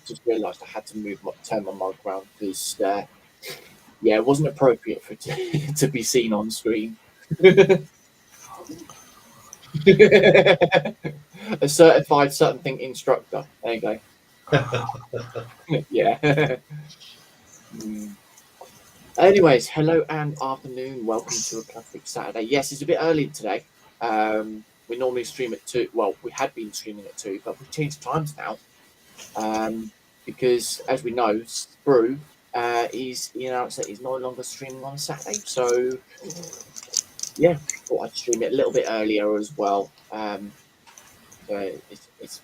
just realised I had to turn my mug around because it wasn't appropriate for it to be seen on screen. A certified something instructor. There you go. Yeah. Anyways, hello and afternoon. Welcome to a classic Saturday. Yes, it's a bit early today. We normally stream at 2. Well, we had been streaming at 2, but we've changed times now. Because, as we know, Sprue he announced that he's no longer streaming on Saturday. So, yeah, thought I'd stream it a little bit earlier as well. So it's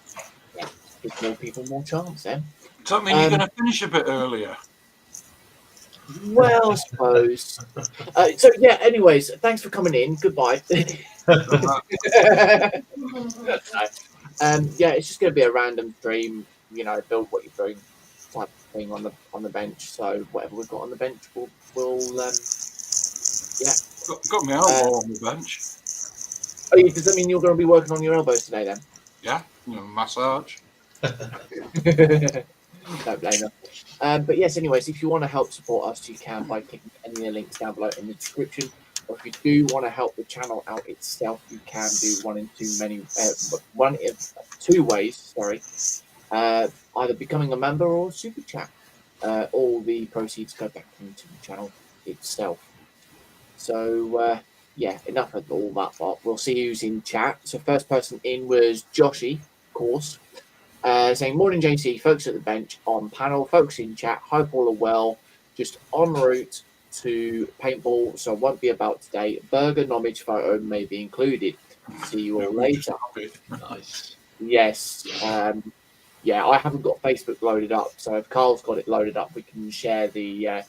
gives more people more chance then. Does that mean you're going to finish a bit earlier? Well, I suppose. Anyways, thanks for coming in. Goodbye. It's just going to be a random stream, build what you're doing type of thing on the bench. So whatever we've got on the bench, we'll Got my elbow on the bench. Oh, does that mean you're going to be working on your elbows today then? Yeah, massage. Don't blame her. But yes, anyways, if you want to help support us, you can by clicking any of the links down below in the description. Or if you do want to help the channel out itself, you can do one of two ways. Sorry, either becoming a member or super chat. All the proceeds go back into the channel itself. So enough of all that lot. We'll see who's in chat. So first person in was Joshy, of course. Saying, morning JC, folks at the bench on panel, folks in chat, hope all are well, just en route to paintball, so won't be about today. Burger knowledge photo may be included. See you all later. Nice. Yes. I haven't got Facebook loaded up, so if Carl's got it loaded up, we can share the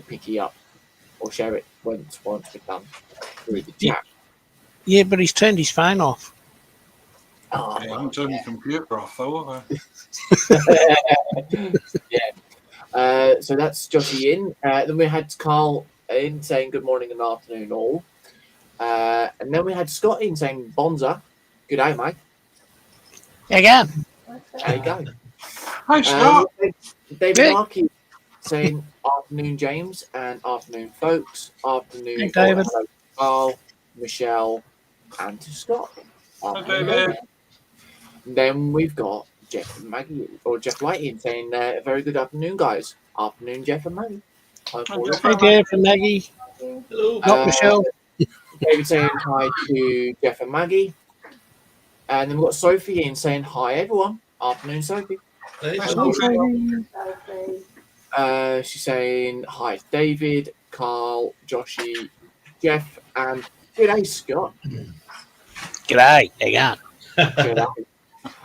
picky up or share it once we're done through the chat. Yeah, but he's turned his phone off. Oh, I haven't turned your computer off, though, have I? So that's Joshy in. Then we had Carl in saying good morning and afternoon all. And then we had Scott in saying Bonza. Good day, mate. Again. There you go. Hi, Scott. David Markey saying afternoon, James, and afternoon, folks. Afternoon, hey, David. Carl, Michelle, and to Scott. Hi, David. Then we've got Jeff and Maggie, or Jeff Lighting, saying very good afternoon, guys. Afternoon, Jeff and Maggie. Hey, Jeff and Maggie. Hello. Not Michelle. David saying hi to Jeff and Maggie. And then we've got Sophie in saying hi, everyone. Afternoon, Sophie. Hey, Sophie. She's saying hi, David, Carl, Joshy, Jeff, and good day, Scott. G'day again. Good day.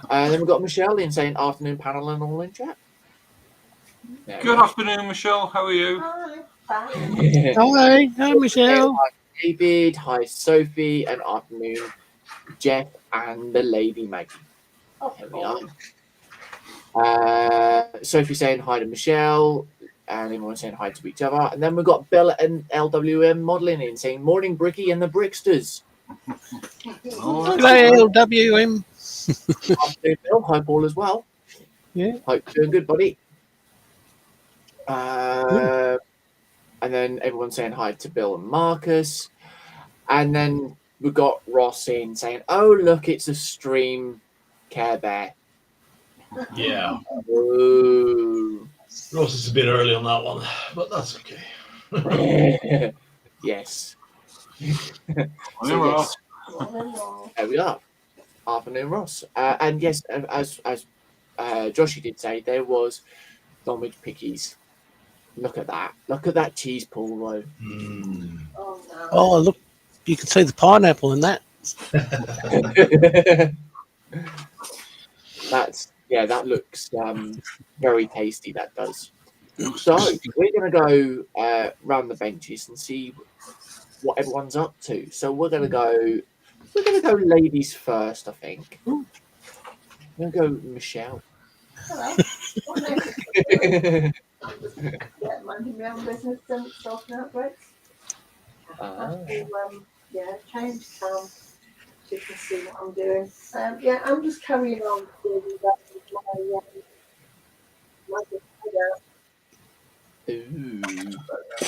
And then we've got Michelle in saying afternoon, panel, and all in chat. Good afternoon, Michelle. How are you? Hi, Michelle. Hi, David. Hi, Sophie. And afternoon, Jeff and the lady Maggie. Here we are. Sophie saying hi to Michelle, and everyone saying hi to each other. And then we've got Bella and LWM modelling in saying morning, Bricky and the Bricksters. G'day, LWM. Afternoon, Bill. Hope all as well. Yeah. Hope you're doing good, buddy. And then everyone's saying hi to Bill and Marcus. And then we've got Ross in saying, oh, look, it's a stream Care Bear. Yeah. Ooh. Ross is a bit early on that one, but that's okay. Yes. Morning, Ross. There we are. Afternoon, Ross. And yes, as Joshy did say, there was Domage Pickies. Look at that. Look at that cheese pool, though. Mm. Oh, look, you can see the pineapple in that. That looks very tasty. That does. So we're going to go round the benches and see what everyone's up to. So we're going to go ladies first, I think. We're going to go Michelle. Hello. Minding my own business, sorting out bricks. Change calm. So you can see what I'm doing. I'm just carrying on doing that with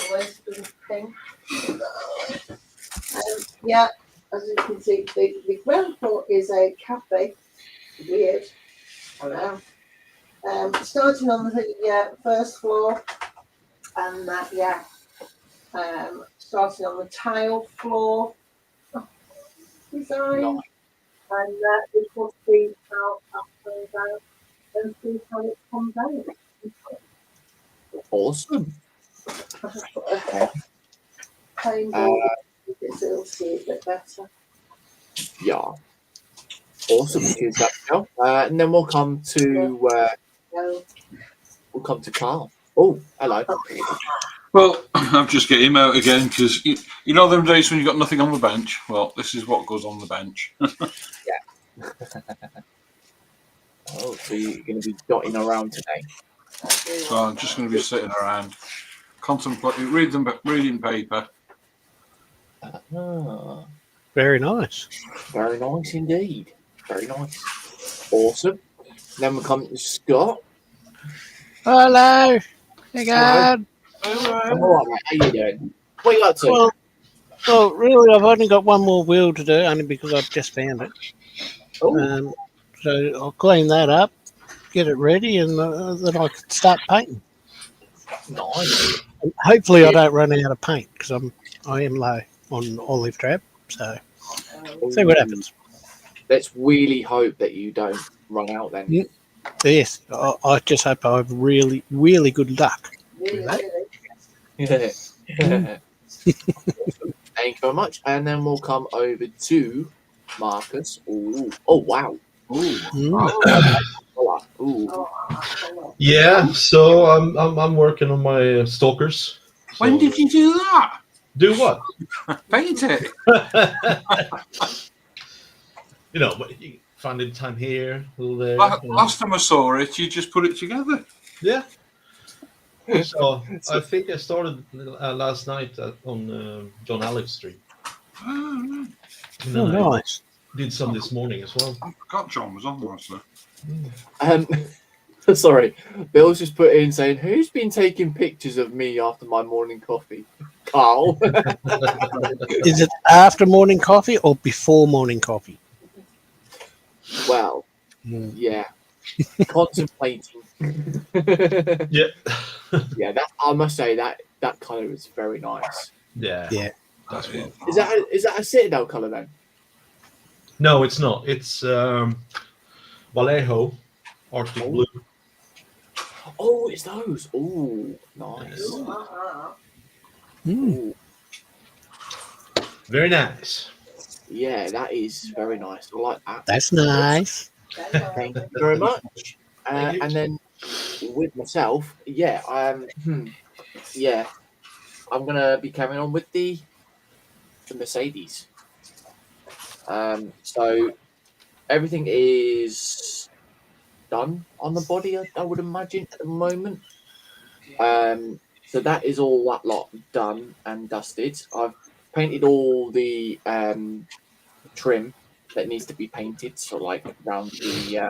always in pink. Yeah, as you can see, the ground floor is a cafe. Weird. I know. Starting on the first floor, and starting on the tile floor. Design. Nice. And we will see how up comes out and see how it comes out. Awesome. Plain board, it'll see a bit better. Yeah. Awesome. Cheers, that Michelle. And then we'll come to Carl. Oh, hello. Well, I'm just getting him out again because you know them days when you've got nothing on the bench. Well, this is what goes on the bench. Oh, so you're going to be dotting around today. So I'm just going to be sitting around, contemplating, reading paper. Ah, Very nice. very nice indeed. Very nice. Awesome. Then we come to Scott. Hello. Hey, God. I'm all right, mate. How you doing? What you up to? Well, really, I've only got one more wheel to do, only because I've just found it. Oh, So I'll clean that up, get it ready, and then I can start painting. nice. And hopefully, I don't run out of paint because I am low on olive drab. So see what happens. Let's really hope that you don't run out then. Yeah. Yes, I just hope I have really, really good luck. Really. Yeah. Thank you very much. And then we'll come over to Marcus. Ooh. Oh, wow. Ooh. Yeah, so I'm working on my stalkers. When did you do that? do what? Paint it. You know, but you find the time here, a little there. Last time I saw it, you just put it together. Yeah. So I think I started last night on John Alex Street. Oh, And then I Nice. did some this morning as well. I forgot John was on there, actually. Sorry, Bill's just put in saying, "Who's been taking pictures of me after my morning coffee?" Carl. Is it after morning coffee or before morning coffee? Well, yeah, contemplating. Yeah. Yeah, that I must say that color is very nice. Yeah. Yeah. That's well. Is that a Citadel color then? No, it's not. It's Vallejo, Arctic Oh. Blue. Oh, it's those. Oh, nice. Ooh. Very nice. Yeah, that is very nice. I like that. That's nice. Thank you very much. Thank you. And then with myself, yeah, I'm gonna be carrying on with the Mercedes. So everything is done on the body, I would imagine at the moment. So that is all that lot done and dusted. I've painted all the trim that needs to be painted, so like around the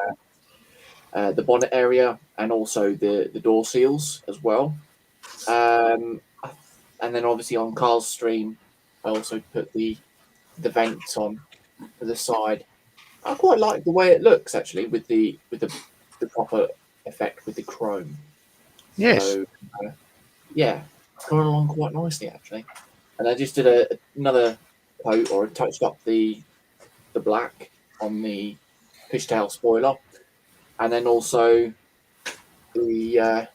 bonnet area and also the door seals as well. And then obviously on Carl's stream, I also put the vents on the side. I quite like the way it looks actually with the proper effect with the chrome. Yes. So yeah, it's going along quite nicely actually. And I just did another coat or touched up the black on the fishtail spoiler, and then also the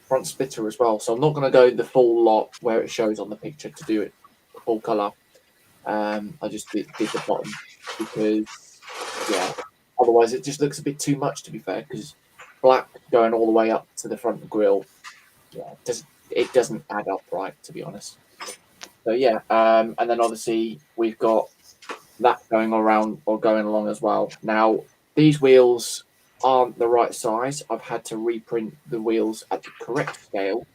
front splitter as well. So I'm not going to go the full lot where it shows on the picture to do it full color. I just did the bottom because otherwise it just looks a bit too much to be fair. Because black going all the way up to the front grille, it doesn't add up right, to be honest. So yeah, and then obviously we've got that going around or going along as well. Now these wheels aren't the right size. I've had to reprint the wheels at the correct scale.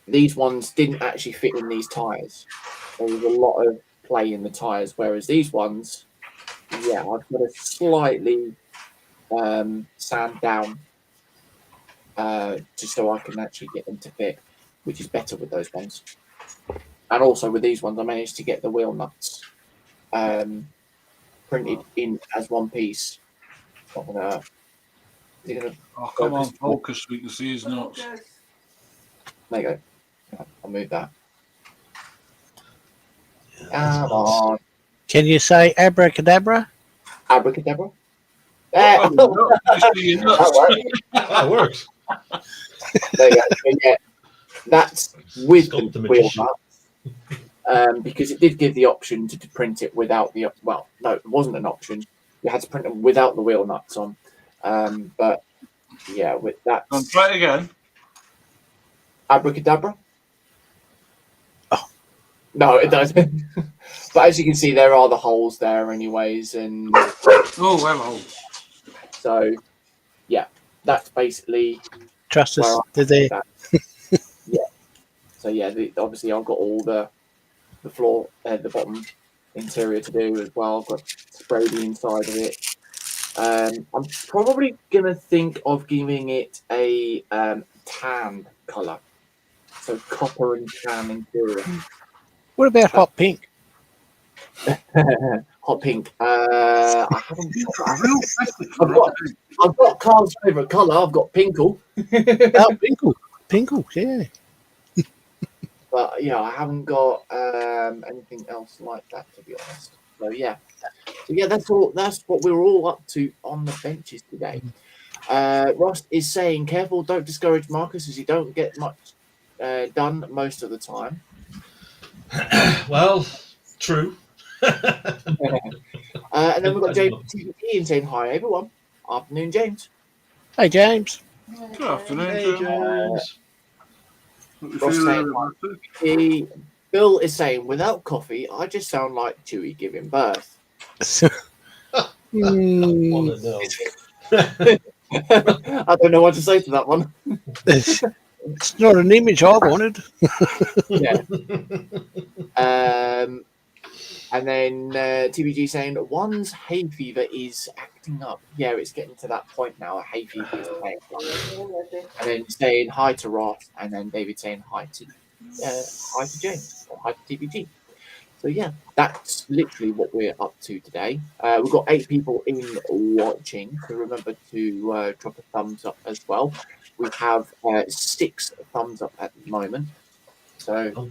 These ones didn't actually fit in these tires. There was a lot of play in the tires, whereas these ones, I've got to slightly sand down just so I can actually get them to fit, which is better with those ones. And also with these ones, I managed to get the wheel nuts printed in as one piece. Not gonna, is it gonna Oh, come on, focus? focus so we can see his notes. There you go. I'll move that. That's Come nice. on. Can you say abracadabra? Abracadabra. Oh, no, you see your nuts. That works. There you go. So, yeah, that's with Scott the the wheel magician. nuts. Because it did give the option to print it without the, well, no, it wasn't an option. You had to print them without the wheel nuts on. But yeah, with that. Go on, try it again. Abracadabra. Oh. No, it doesn't. But as you can see, there are the holes there, anyways, and Oh, hello. so yeah, that's basically Trust us, where I they're there. that. Yeah. So yeah, obviously I've got all the floor, the bottom interior to do as well. I've got to spray the inside of it. I'm probably gonna think of giving it a tan color, so copper and tan interior. What about hot pink? Hot pink. I haven't. Real message for Rob. I've got Carl's favourite colour. I've got pinkle. Oh, pinkle. Pinkle, yeah. But yeah, I haven't got anything else like that, to be honest. So yeah, that's all. That's what we're all up to on the benches today. Ross is saying, "Careful, don't discourage Marcus, as you don't get much done most of the time." Well, true. And then we've got James TBT saying, "Hi everyone, afternoon, James." Hey, James. Good afternoon, Hey, James. James. Hope you Ross feel saying, better. Bill is saying, "Without coffee, I just sound like Chewie giving birth." Hmm, Wanna know. I don't know what to say to that one. it's not an image I wanted. Yeah. And then TBG saying, "One's hay fever is acting up." Yeah, it's getting to that point now. A hay fever is playing up. And then saying hi to Ross, and then David saying hi to James or hi to TBG. So yeah, that's literally what we're up to today. We've got 8 people in watching, so remember to drop a thumbs up as well. We have 6 thumbs up at the moment. So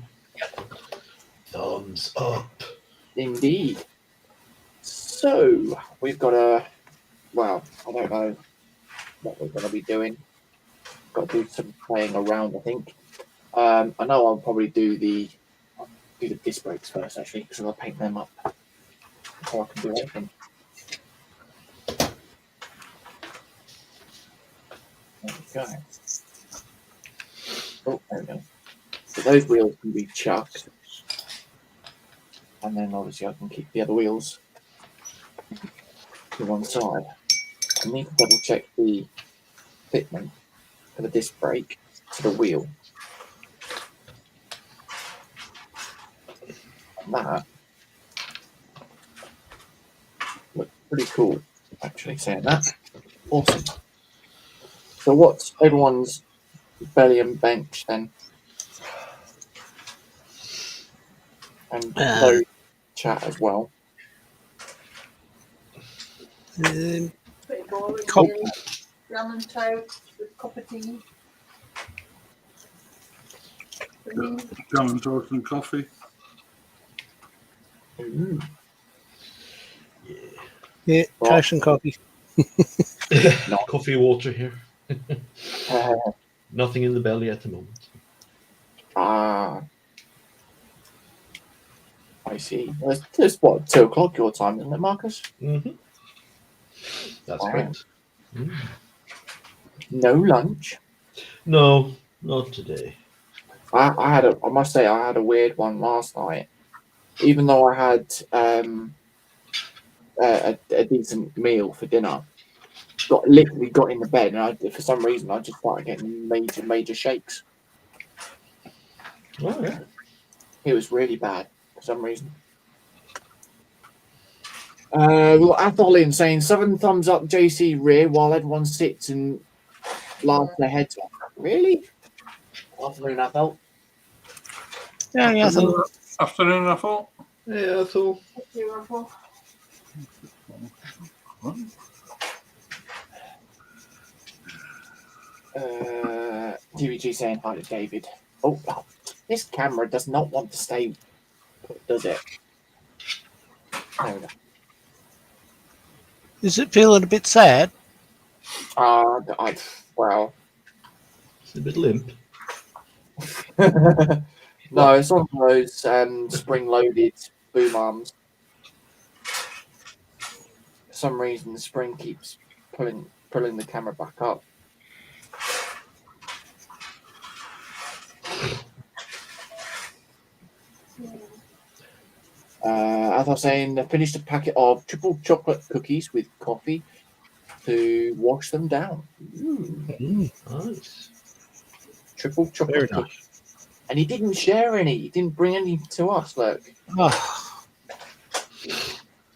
Thumbs up. indeed. So we've got I don't know what we're going to be doing. Got to do some playing around, I think. I know I'll probably do the disc brakes first, actually, because I'll paint them up before I can do anything. There we go. Oh, there we go. So those wheels can be chucked. And then obviously I can keep the other wheels to one side. I need to double check the fitment for the disc brake to the wheel. And that looks pretty cool, actually, saying that. Awesome. So what's everyone's belly and bench then? And no chat as well. Pretty boring. Cool. Really. Rum and toast with cup of tea. For me, Jam and toast and coffee. Mm. Yeah, toast and coffee. Coffee, water here. Uh, Nothing in the belly at the moment. I see. It's what, 2 o'clock your time, isn't it, Marcus? Mm-hmm. That's Wow. correct. No lunch. No, not today. I must say I had a weird one last night. Even though I had a decent meal for dinner, literally got in the bed, and for some reason I just started getting major shakes. Oh, yeah. It was really bad for some reason. We've got Athol in saying 7 thumbs up JC rear while everyone sits and laugh their heads off. Really? Afternoon, I felt. Yeah, yeah. I thought, Afternoon, I thought. Yeah, I thought. TVG saying hi to David. Oh, this camera does not want to stay put, does it? No. is it feeling a bit sad? Well, It's a bit limp. no, it's one of those spring-loaded boom arms. For some reason, the spring keeps pulling the camera back up. As I was saying, I finished a packet of triple chocolate cookies with coffee to wash them down. Nice. Triple Very chocolate nice. cookies. And he didn't share any. He didn't bring any to us, look. Oh,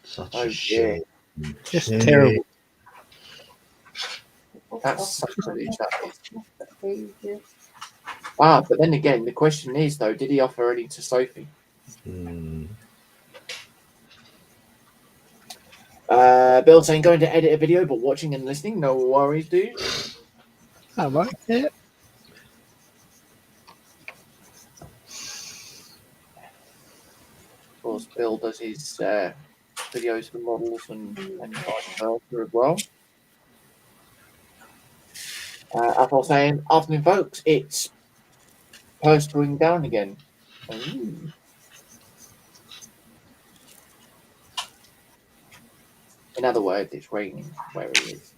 Such Oh, a shame. just Shame. terrible. That's such a rubbish, that is. Wow, but then again, the question is, though, did he offer any to Sophie? Hmm. Bill saying going to edit a video, but watching and listening, no worries, dude. All right. Yeah. Of course, Bill does his videos for models and vice versa as well. As I was saying, afternoon, folks, it's postering down again. Ooh. In other words, it's raining where it is.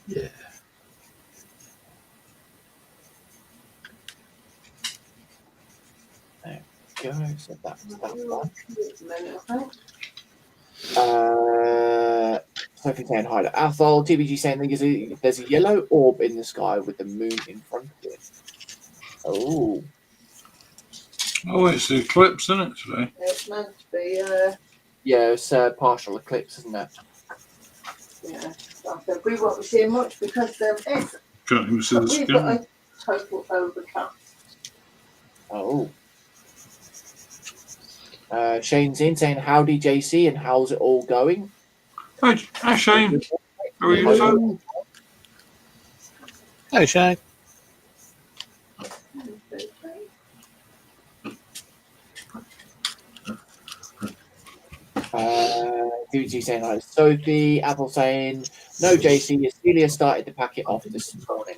Yeah. Go, so that's that one. Sophie saying hi to Athol. TBG saying there's a yellow orb in the sky with the moon in front of it. Oh. Oh, it's the eclipse, isn't it, today? It's meant to be, Yeah, it's a partial eclipse, isn't it? yeah. So we won't be seeing much because it's Can't even see the we've got sky. a total overcast. Oh. Shane's in saying howdy JC and how's it all going? Hi, Shane. How are you, Hello. sir? Hey, Shane. DG saying hi to Sophie. Apple saying no JC, Celia started to pack it off this morning.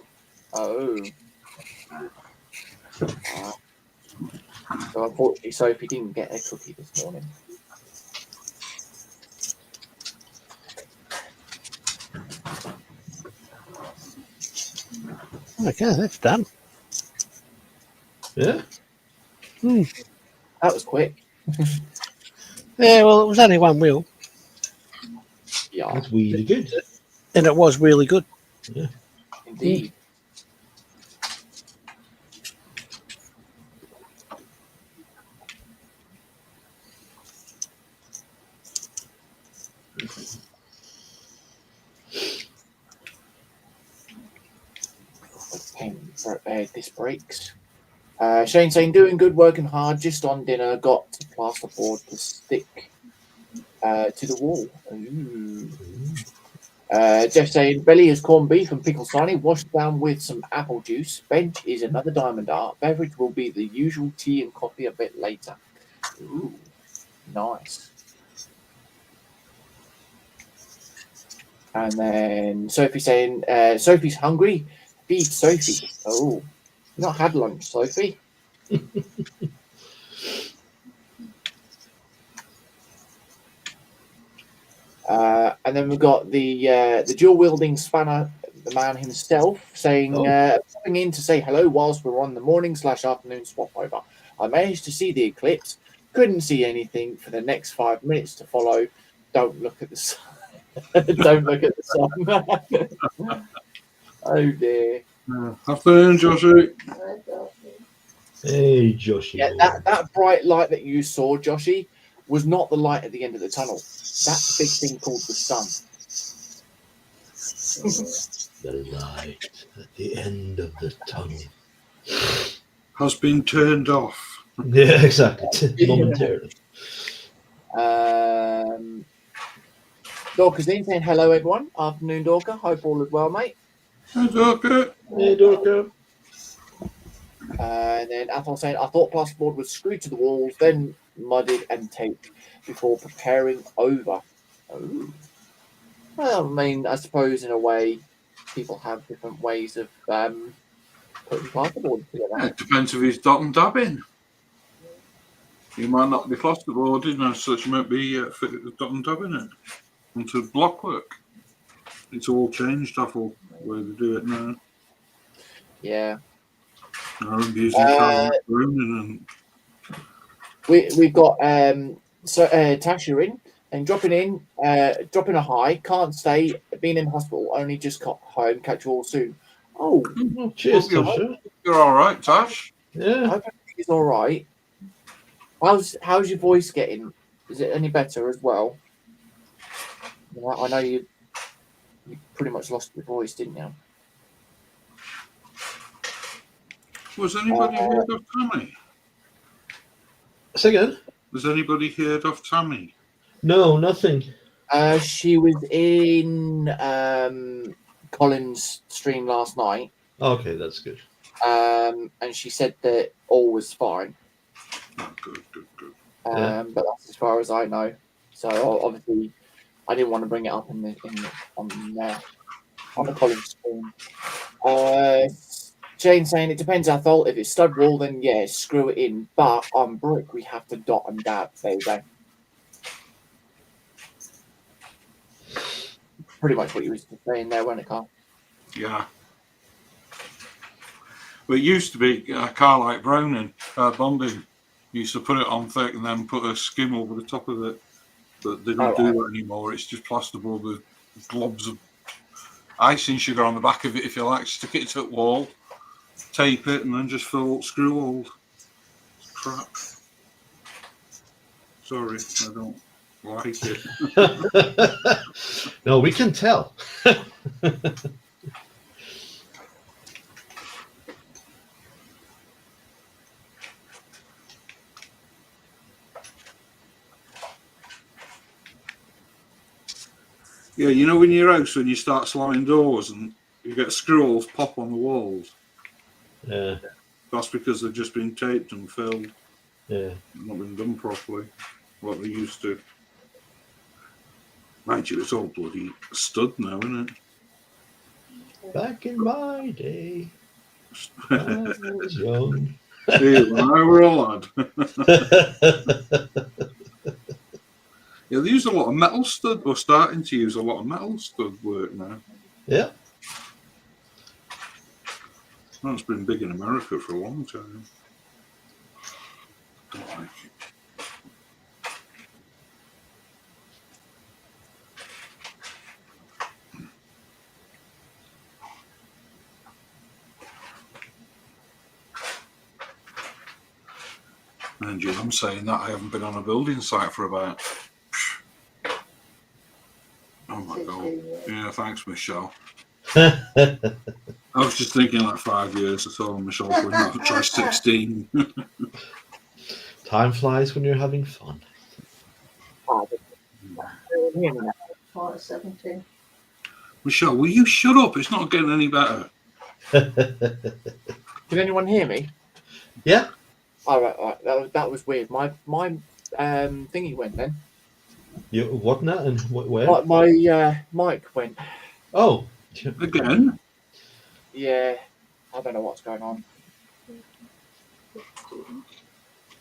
Oh. So unfortunately Sophie didn't get a cookie this morning. Okay, that's done. Yeah. That was quick. Yeah, well, it was only one wheel, Yeah, That's really good. and it was really good. Yeah. indeed. This breaks. Shane saying doing good, working hard, just on dinner, got plasterboard to stick to the wall. Ooh. Jeff saying belly is corned beef and pickle sarnie washed down with some apple juice. Bench is another diamond art. Beverage will be the usual tea and coffee a bit later. Ooh, nice. And then Sophie saying Sophie's hungry. Feed Sophie. Oh, you've not had lunch, Sophie. And then we've got the dual wielding spanner, the man himself, saying coming in to say hello whilst we're on the morning/afternoon swap over. I managed to see the eclipse. Couldn't see anything for the next 5 minutes to follow. Don't look at the sun. Don't look at the sun. Oh dear. Afternoon, Joshua. Hey, Joshy. Yeah, that bright light that you saw, Joshy, was not the light at the end of the tunnel. That's the big thing called the sun. The light at the end of the tunnel. Has been turned off. Yeah, exactly. Momentarily. Dorca's in saying hello, everyone. Afternoon, Dorca. Hope all is well, mate. That's okay. Hey, Dorca. And then Athol saying, I thought plasterboard was screwed to the walls, then mudded and taped before preparing over. Oh. Well, I mean, I suppose in a way, people have different ways of putting plasterboard together. It depends if he's dot and dabbing. You might not be plasterboarding as such, you might be fitted with dot and dabbing it onto blockwork. It's all changed, Athol, the way they do it now. Yeah. I remember using Carl Ronan We've got Tasha in and dropping a hi, can't stay, been in hospital, only just got home, catch you all soon. Oh, Oh, cheers, You're all right, Tash. I Yeah. hope he's all right. How's your voice getting? Is it any better as well? I know you pretty much lost your voice, didn't you? Was anybody heard of Tammy? Say again? Was anybody heard of Tammy? No, nothing. She was in Colin's stream last night, Okay, that's good. and she said that all was fine. Oh, good. Yeah. But that's as far as I know. So obviously, I didn't want to bring it up on the Colin's stream. Jane saying it depends. I thought if it's stud wall, then yeah, screw it in. But on brick, we have to dot and dab. There you go. Pretty much what you were saying there, wasn't it, Carl? Yeah. Well, it used to be Carlite Browning bonding. You used to put it on thick and then put a skim over the top of it. But they don't do that anymore. It's just plasterboard with globs of icing sugar on the back of it, if you like. Stick it to the wall, tape it, and then just fill screw holes. Crap. Sorry, I don't like it. No, we can tell. Yeah, you know, in your house when you start slamming doors and you get screw holes pop on the walls. Yeah. That's because they've just been taped and filled. Yeah. Not been done properly, what they used to. Mind you, it's all bloody stud now, isn't it? Back in my day, I was young. See, when I were a lad. Yeah, they use a lot of metal stud, or starting to use a lot of metal stud work now. Yeah. That's been big in America for a long time. Don't like it. Mind you, I'm saying that I haven't been on a building site for about. Oh my god. Yeah, thanks, Michelle. I was just thinking like 5 years or so, and Michelle's going to try 16. Time flies when you're having fun. Part 17. Michelle, will you shut up? It's not getting any better. Can anyone hear me? Yeah. All right. That was weird. My thingy went then. You what now and where? My mic went. Oh. Again? Yeah, I don't know what's going on.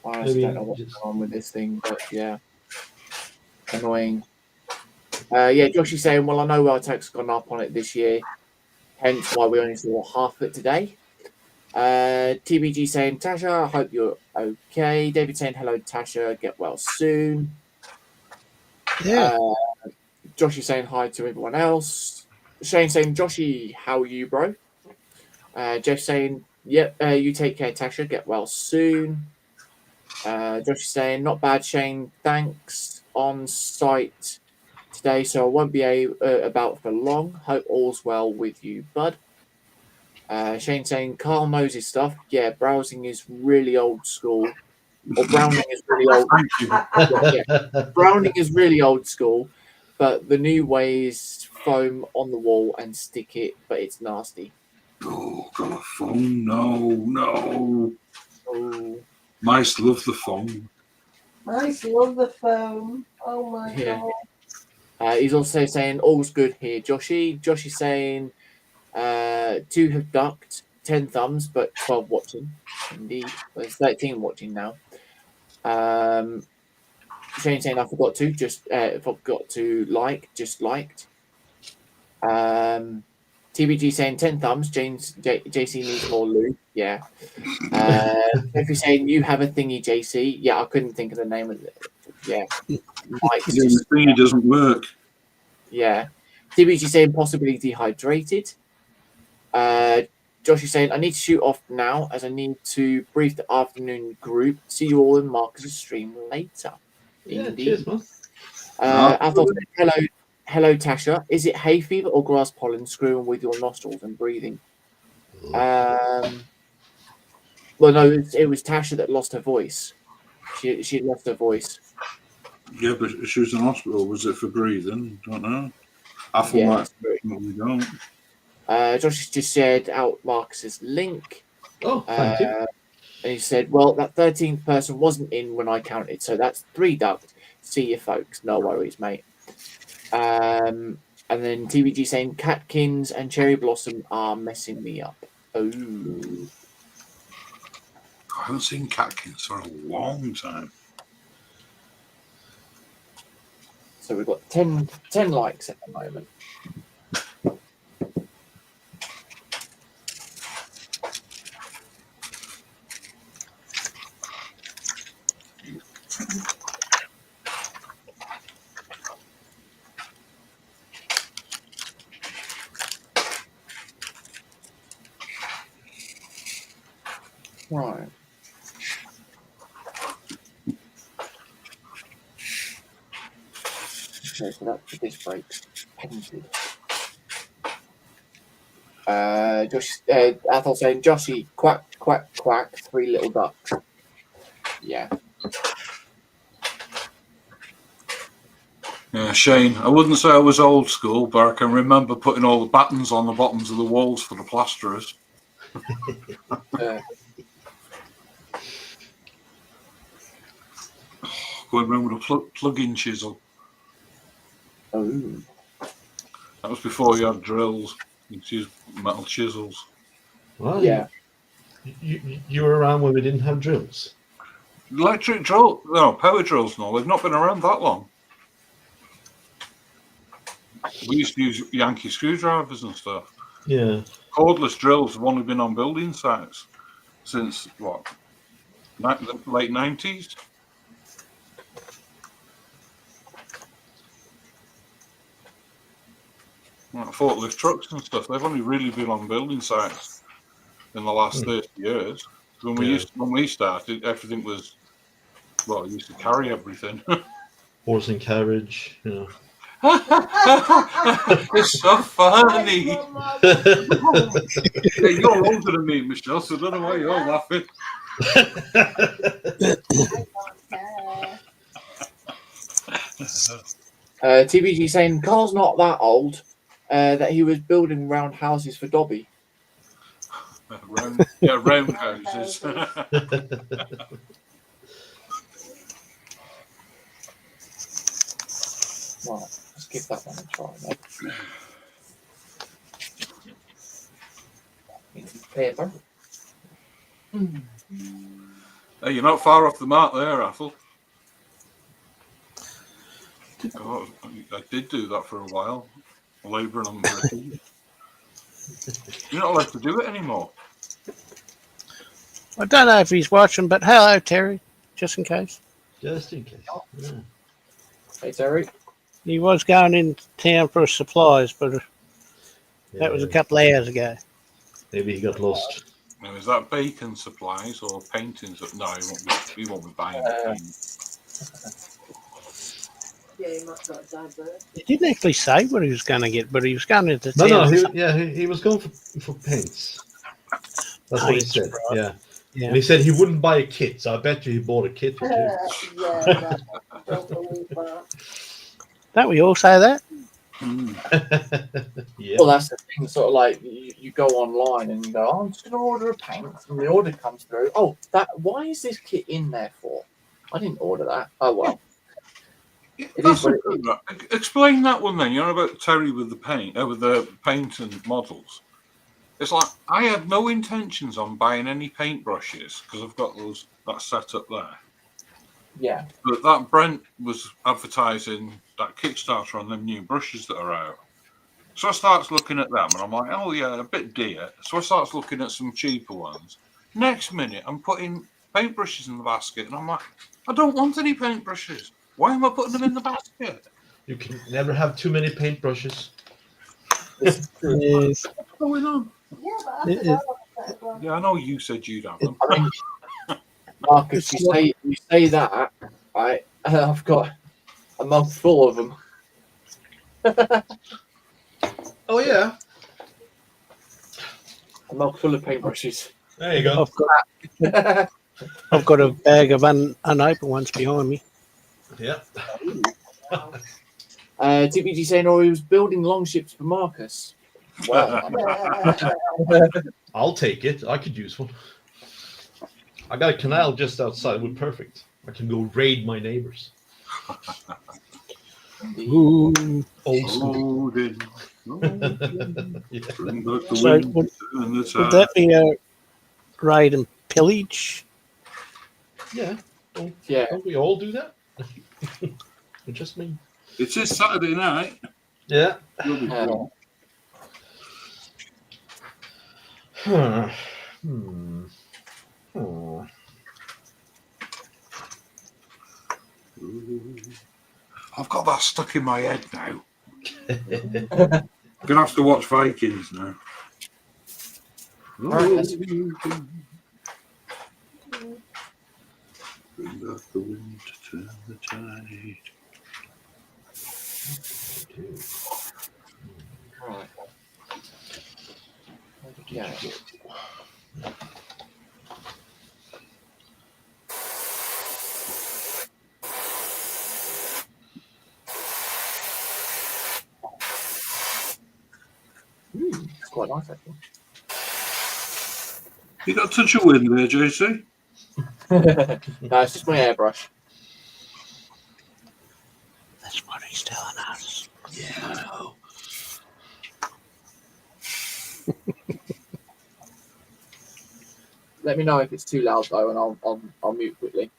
I honestly Maybe don't know what's just- going on with this thing, but yeah, annoying. Yeah, Josh is saying, well, I know our tax gone up on it this year, hence why we only saw half of it today. TBG saying, Tasha, I hope you're okay. David saying, hello, Tasha, get well soon. Yeah. Josh is saying hi to everyone else. Shane saying, Joshy, how are you, bro? Jeff saying, yep, you take care, Tasha, get well soon. Josh is saying, not bad, Shane, thanks. On site today, so I won't be about for long. Hope all's well with you, bud. Shane saying Carl knows his stuff. Yeah, browsing is really old school. Or browning is really old. Thank you. Yeah, browning is really old school, but the new way is foam on the wall and stick it, but it's nasty. Oh, God, foam. No. Oh, Mice love the foam. Mice love the foam. Oh my yeah. god. He's also saying all's good here, Joshy. Joshy's saying 2 have ducked, 10 thumbs, but 12 watching. Indeed, well, there's 13 watching now. Shane saying I forgot to like, just liked. TBG saying 10 thumbs. JC needs more lube. Yeah. If you're saying you have a thingy, JC, yeah, I couldn't think of the name of it. Yeah. Mike's The thingy doesn't work. yeah. TBG saying possibly dehydrated. Josh is saying I need to shoot off now as I need to brief the afternoon group. See you all in Marcus's stream later. Yeah, Indeed. cheers, man. I thought, hello, Tasha. Is it hay fever or grass pollen screwing with your nostrils and breathing? Well, no, it was Tasha that lost her voice. She lost her voice. Yeah, but she was in hospital. Was it for breathing? Don't know. I thought Yeah, we don't. Josh has just shared out Marcus's link. Oh, thank you. And he said, well, that 13th person wasn't in when I counted, so that's 3 ducked. See you, folks. No worries, mate. And then TBG saying, Catkins and Cherry Blossom are messing me up. Oh. I haven't seen Catkins for a long time. So we've got 10 likes at the moment. Right. Okay, so that's the disc brakes painted. Athol saying, Joshy, quack, quack, quack, 3 little ducks. Yeah. Yeah, Shane, I wouldn't say I was old school, but I can remember putting all the buttons on the bottoms of the walls for the plasterers. Going around with a plug-in chisel. Oh. That was before you had drills. You could use metal chisels. Well, Yeah. you were around when we didn't have drills. Electric drill, no, power drills, no, they've not been around that long. We used to use Yankee screwdrivers and stuff. Yeah. Cordless drills have only been on building sites since, what, the late 90s? Like forklift trucks and stuff, they've only really been on building sites in the last 30 years. When we started, everything was, well, you used to carry everything. Horse and carriage, you know. It's so funny. Yeah, you're older than me, Michelle, so I don't know why you're laughing. TBG saying Carl's not that old, that he was building round houses for Dobby. Round houses. Right, let's give that one a try, mate. Paper. Hey, you're not far off the mark there, Athel. Oh, I did do that for a while, labouring on bricking. You're not allowed to do it anymore. I don't know if he's watching, but hello, Terry, just in case. Just in case. Yeah. Hey, Terry. He was going in town for supplies, but that was a couple of hours ago. Maybe he got lost. Now, is that bacon supplies or paintings? No, he won't be buying paint. Yeah, he might got diverse. He didn't actually say what he was going to get, but he was going into No, town. he was going for paints. That's what he Paints, said. right. Yeah. Yeah. And he said he wouldn't buy a kit, so I bet you he bought a kit or two. Yeah, no, don't believe that. Don't we all say that? Yeah. Well, that's the thing. Sort of like you go online and you go, oh, I'm just going to order a paint, and the order comes through. Oh, why is this kit in there for? I didn't order that. Oh well. It is what it is. Explain that one then. You're on about Terry with the paint, with the paint and models. It's like I had no intentions on buying any paintbrushes because I've got that set up there. Yeah. But that Brent was advertising that Kickstarter on them new brushes that are out. So I starts looking at them and I'm like, oh yeah, a bit dear. So I starts looking at some cheaper ones. Next minute, I'm putting paintbrushes in the basket and I'm like, I don't want any paintbrushes. Why am I putting them in the basket? You can never have too many paintbrushes. This is true. Yes. What's going on? Yeah, but I It think is. I like that as well. Yeah, I know you said you'd have them. I mean, Marcus, you say that. I've got a mug full of them. Oh yeah. A mug full of paintbrushes. There you go. I've got a bag of unopened ones behind me. Yeah. TBG saying, he was building longships for Marcus. Well, I'll take it. I could use one. I got a canal just outside. It would be perfect. I can go raid my neighbors. Ooh. Old school. Loading, Yeah. bring back the So wind would and the Would tide. that be a raid and pillage? Yeah. yeah. Don't we all do that? Just me. It is Saturday night. Yeah. You'll be drunk. Hmm. I've got that stuck in my head now. I'm gonna have to watch Vikings now. Right, let's- Bring back the wind to turn the tide. Right. Yeah. It's quite nice, actually. You got a touch of wind there, JC? No, it's just my airbrush. That's what he's telling us. Yeah. Let me know if it's too loud though, and I'll mute quickly.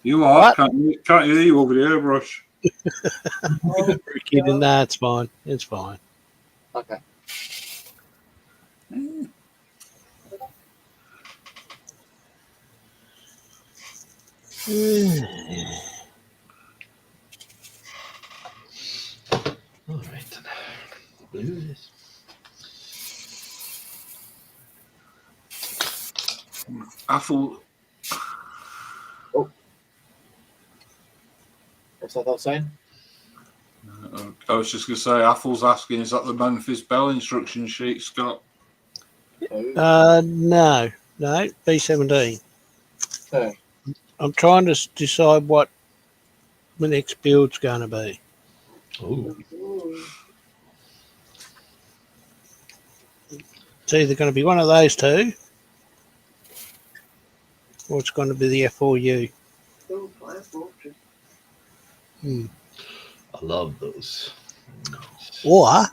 You are. What? Can't hear you over the airbrush. Kidding. No, it's fine. It's fine. Okay. All right. Blues. Athel, What's that I was saying? I was just going to say, Athel's asking, is that the Memphis Bell instruction sheet, Scott? No, B17. Oh. I'm trying to decide what the next build's going to be. Oh. It's either going to be one of those two, or it's going to be the F4U. Oh, Fire Fortress. I love those. Or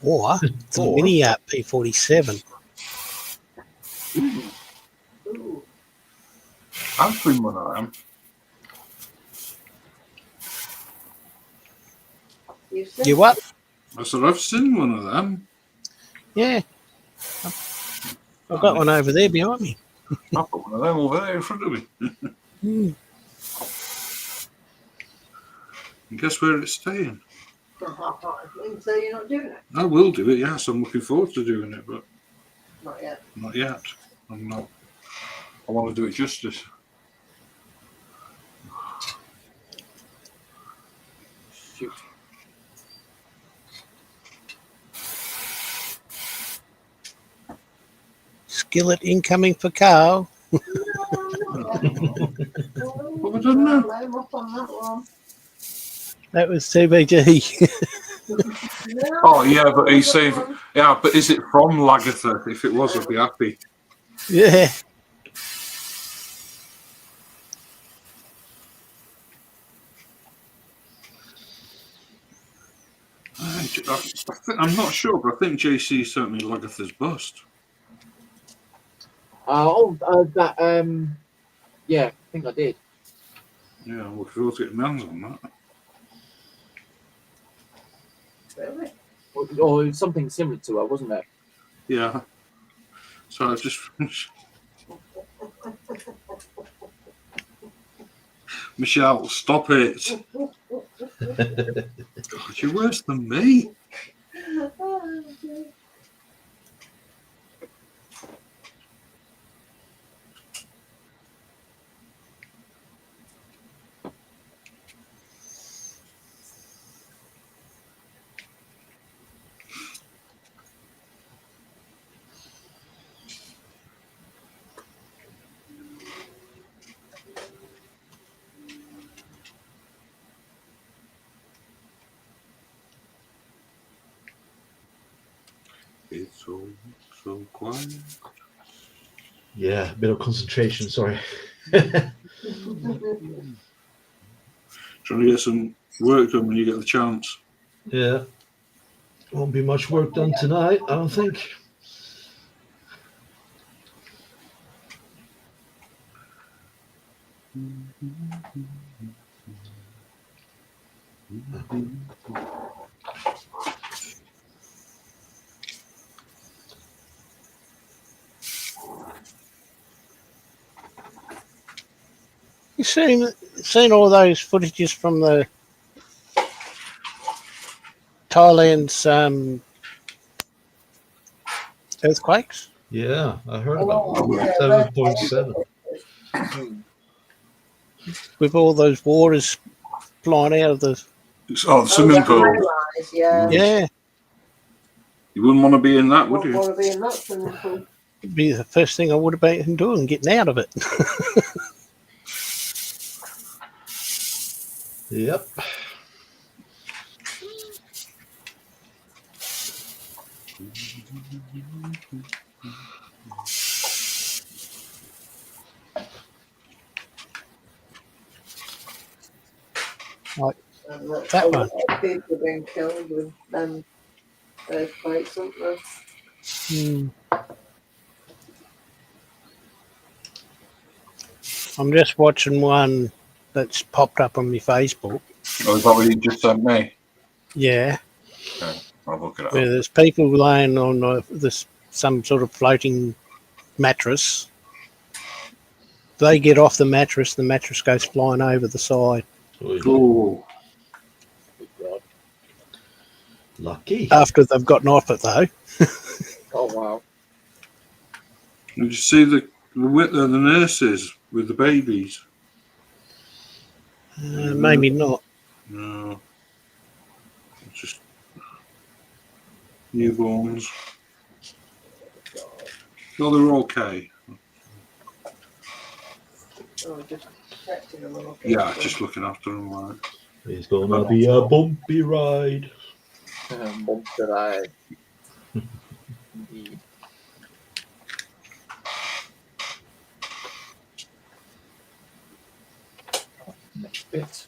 the Or- mini P47. Ooh. I've been one of them. You said You what? I said, I've seen one of them. Yeah. I've got one over there behind me. I've got one of them over there in front of me. Mm. And guess where it's staying? So you're not doing it? I will do it, yes. I'm looking forward to doing it, but Not yet. not yet. I'm not. I want to do it justice. skillet incoming for Carl. What have I done now? Let him up on that one. That was TBG. No, Oh yeah, but he's that saying, one. yeah, but is it from Lagatha? If it was, I'd be happy. Yeah. I'm not sure, but I think JC sent me Lagatha's bust. Yeah, I think I did. Yeah, well, if you want to get my hands on that. Really? Or something similar to her, wasn't it? Yeah. So I just Michelle, stop it. God, you're worse than me. It's so quiet. Yeah, a bit of concentration. Sorry. Trying to get some work done when you get the chance. Yeah. Won't be much work done tonight, I don't think. You seen all those footages from the Thailand's earthquakes Yeah, I heard about Oh, yeah, 7.7. with all those waters flying out of the. Oh, the swimming pool. high-rise, yeah. Yeah, You wouldn't want to be in that, would Wouldn't you? want to be in that swimming pool. it'd be the first thing I would have been doing, getting out of it. Yep. And That a one. lot of people have been killed with them earthquakes, haven't there? Hmm. I'm just watching one that's popped up on my Facebook. Oh, is that what you just sent me? Yeah, Okay, I'll look it up. where there's people laying on this some sort of floating mattress. They get off the mattress goes flying over the side. Oh, Good God. Lucky. After they've gotten off it, though. Oh, wow. did you see the nurses with the babies? Maybe not. No, it's just newborns. No, they're okay. Oh, just protecting them. and looking Yeah, after just looking after them. Like. It's gonna be a bumpy ride. Monster eye. Indeed. Next bit.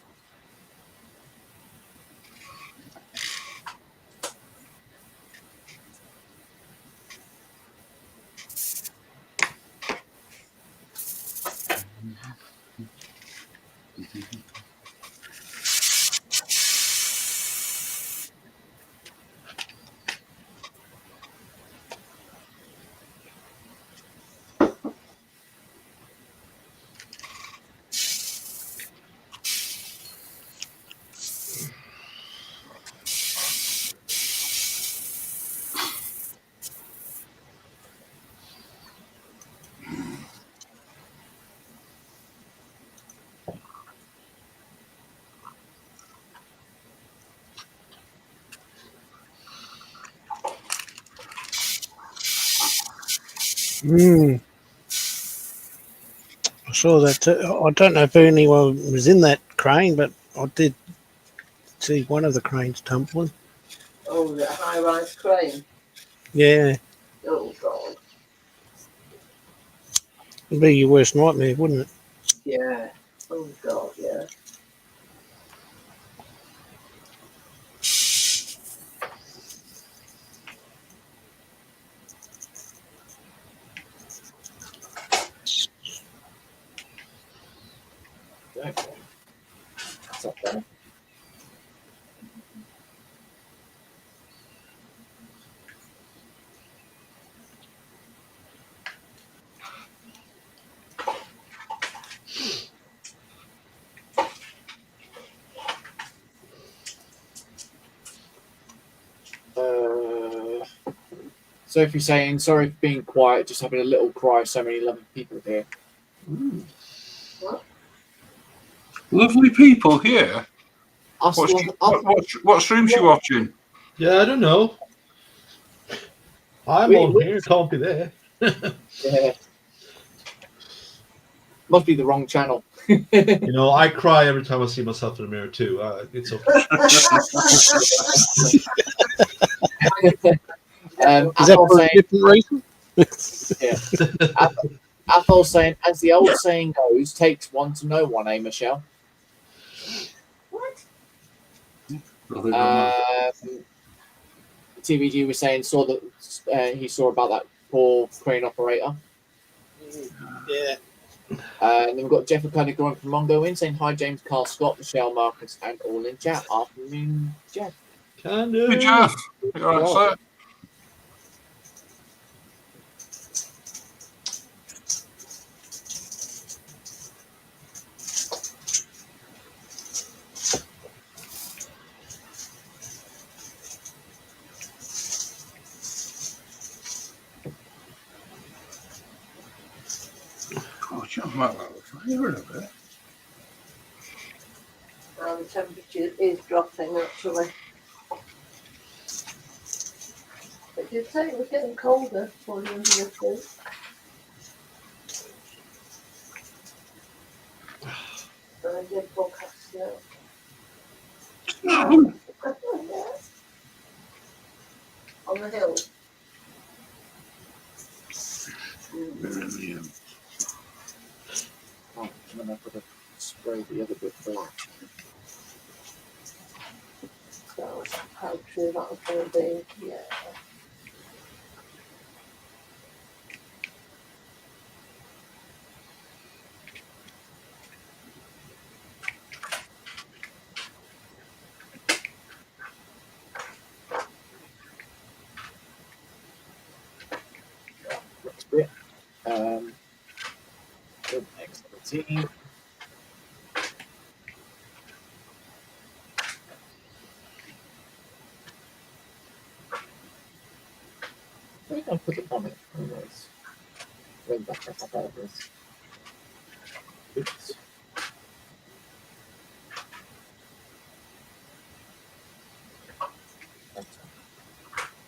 Mm. I saw that too. I don't know if anyone was in that crane, but I did see one of the cranes tumbling. Oh, the high-rise crane. Yeah, Oh, God. it'd be your worst nightmare, wouldn't it? Yeah. Oh, God, yeah. Okay. That's up there. Sophie's saying, sorry for being quiet, just having a little cry, so many lovely people here. Ooh. Lovely people here. Us, What stream's she watching? Yeah, I don't know. I'm We- on we- here, can't be there. yeah. Must be the wrong channel. You know, I cry every time I see myself in the mirror too. It's okay. Is that for a different reason? Athol's saying, as the old saying goes, takes one to know one, eh, Michelle? What? TVG was saying he saw about that poor crane operator. Yeah. And then we've got Jeff O'Connor going from Mongo in saying, hi, James, Carl Scott, Michelle, Marcus, and all in chat. Afternoon, Jeff. Hey, Jeff. You all right, sir? Oh, Jeff might like the flavour of it. The temperature is dropping, actually. But you'd say it was getting colder before the end of this week. So I did forecast snow. No. Yeah. On the hill. Brilliant. Oh, and then I've got to spray the other bit black. So how true that was going to be. Yeah. Next bit. Next 17. I think I'll put it on it. Anyways. Way back up about this. Oops.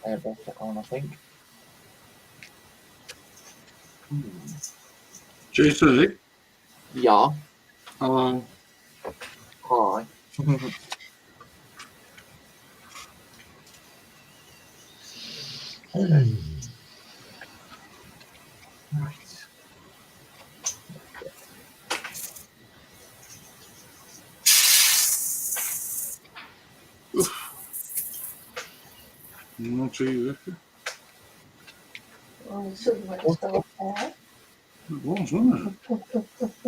Airbrush that on, I think. JC? Yeah. Hello. Hi. Right. Not either. Well, you shouldn't let us go there. It was, wasn't it?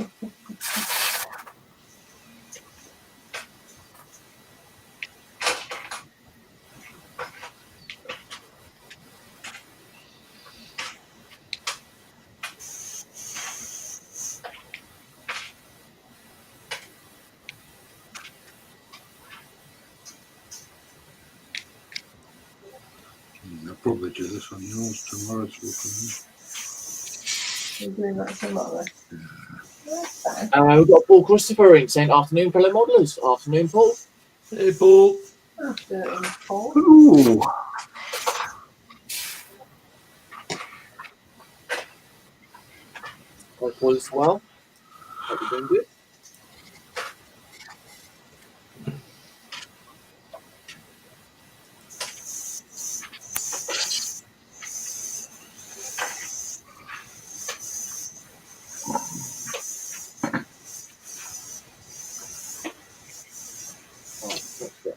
I'll probably do this on yours tomorrow to look We're doing that tomorrow. That's fine. We've got Paul Christopher in saying, afternoon, fellow modelers. Afternoon, Paul. Hey, Paul. After Paul. Ooh. Hope all is well. Hope you're doing good. Right, let's go.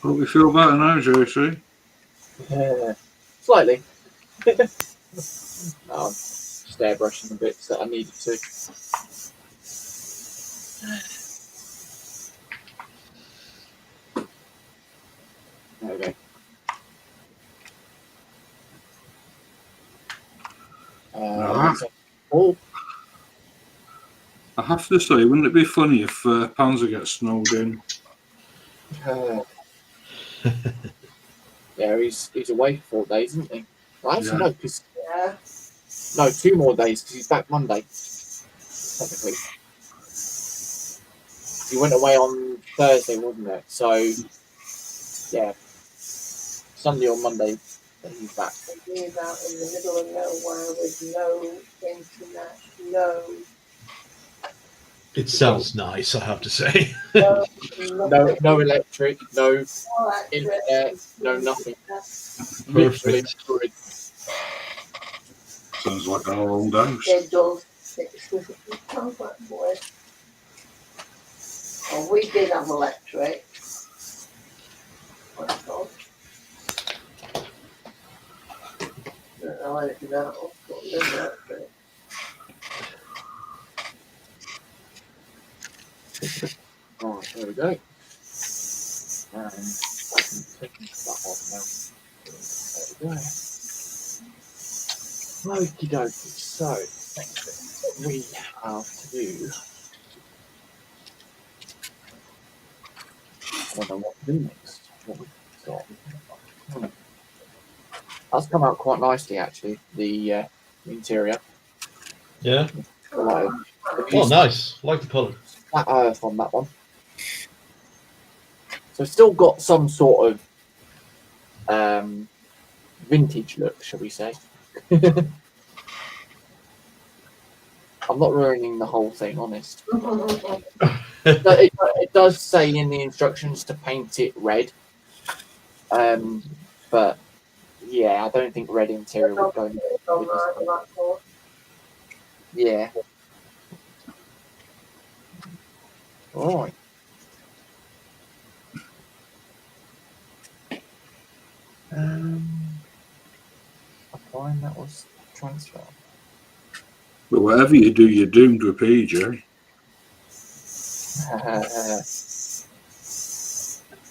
Hope you feel better now, JC. Slightly. Just airbrushing the bits that I needed to. There we go. Oh, I have to say, wouldn't it be funny if Panzer gets snowed in? yeah, he's away for 4 days, isn't he? Well, actually, Yeah. no, because Yeah. no, 2 more days because he's back Monday. Technically, he went away on Thursday, wasn't it? So, yeah, Sunday or Monday, then he's back. He's out in the middle of nowhere with no internet, no, It sounds nice, I have to say. no, No electric, no electric, internet, no nothing. Perfect. Literally nothing. Sounds like our old house. It does. It sounds like boy. Well, we did have electric. What God. Don't know anything else, but we had electric. Right, there we go. And I can take that off now. There we go. Okie dokie. So, next thing we have to do. I don't know what to do next. What we've got. That's come out quite nicely, actually. The interior. Yeah. Like, Oh, nice. Like the colour. flat earth on that one. So it's still got some sort of vintage look, shall we say. I'm not ruining the whole thing, honest. It does say in the instructions to paint it red. But yeah, I don't think red interior would go. Yeah. All right. I find that was transfer. But whatever you do, you're doomed with PJ.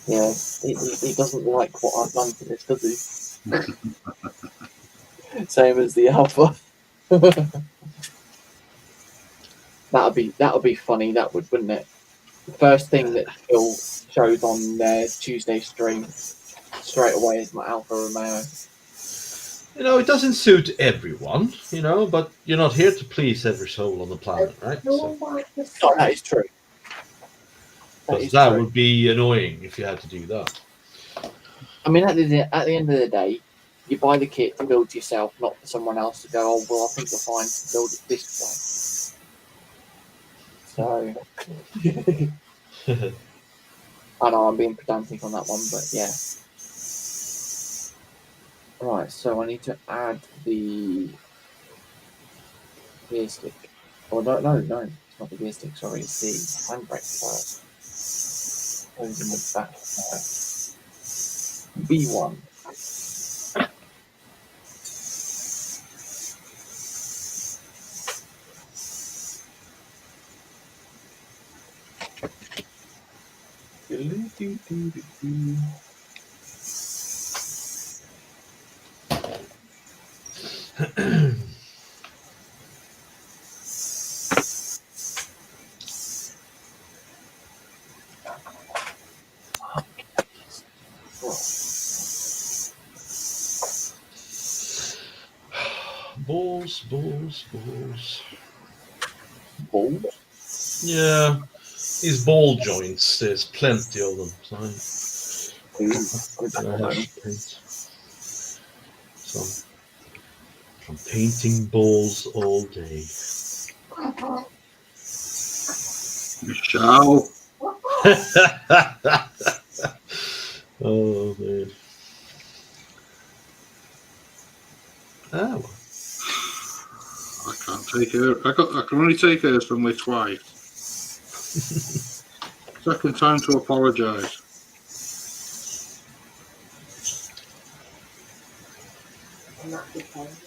Yeah, he doesn't like what I've done to this, does he? Same as the alpha. That'll be funny. That wouldn't it? The first thing that Phil shows on their Tuesday stream straight away is my Alfa Romeo. You know, it doesn't suit everyone, you know, but you're not here to please every soul on the planet, right? So, Oh, that is true. that would be annoying if you had to do that. I mean, at the end of the day, you buy the kit to build yourself, not for someone else to go, oh, well, I think you're fine to build it this way. So, I know I'm being pedantic on that one, but yeah. Right, so I need to add the gear stick. Oh, no, it's not the gear stick, sorry, it's the handbrake first. Goes in the back. B1. Balls. Balls? Yeah, these ball joints. There's plenty of them. So I have to paint some. I'm painting balls all day. Michelle. Oh man. Ah, well. I can't take her. I can only take hers from my twice. Second time to apologise. And that depends.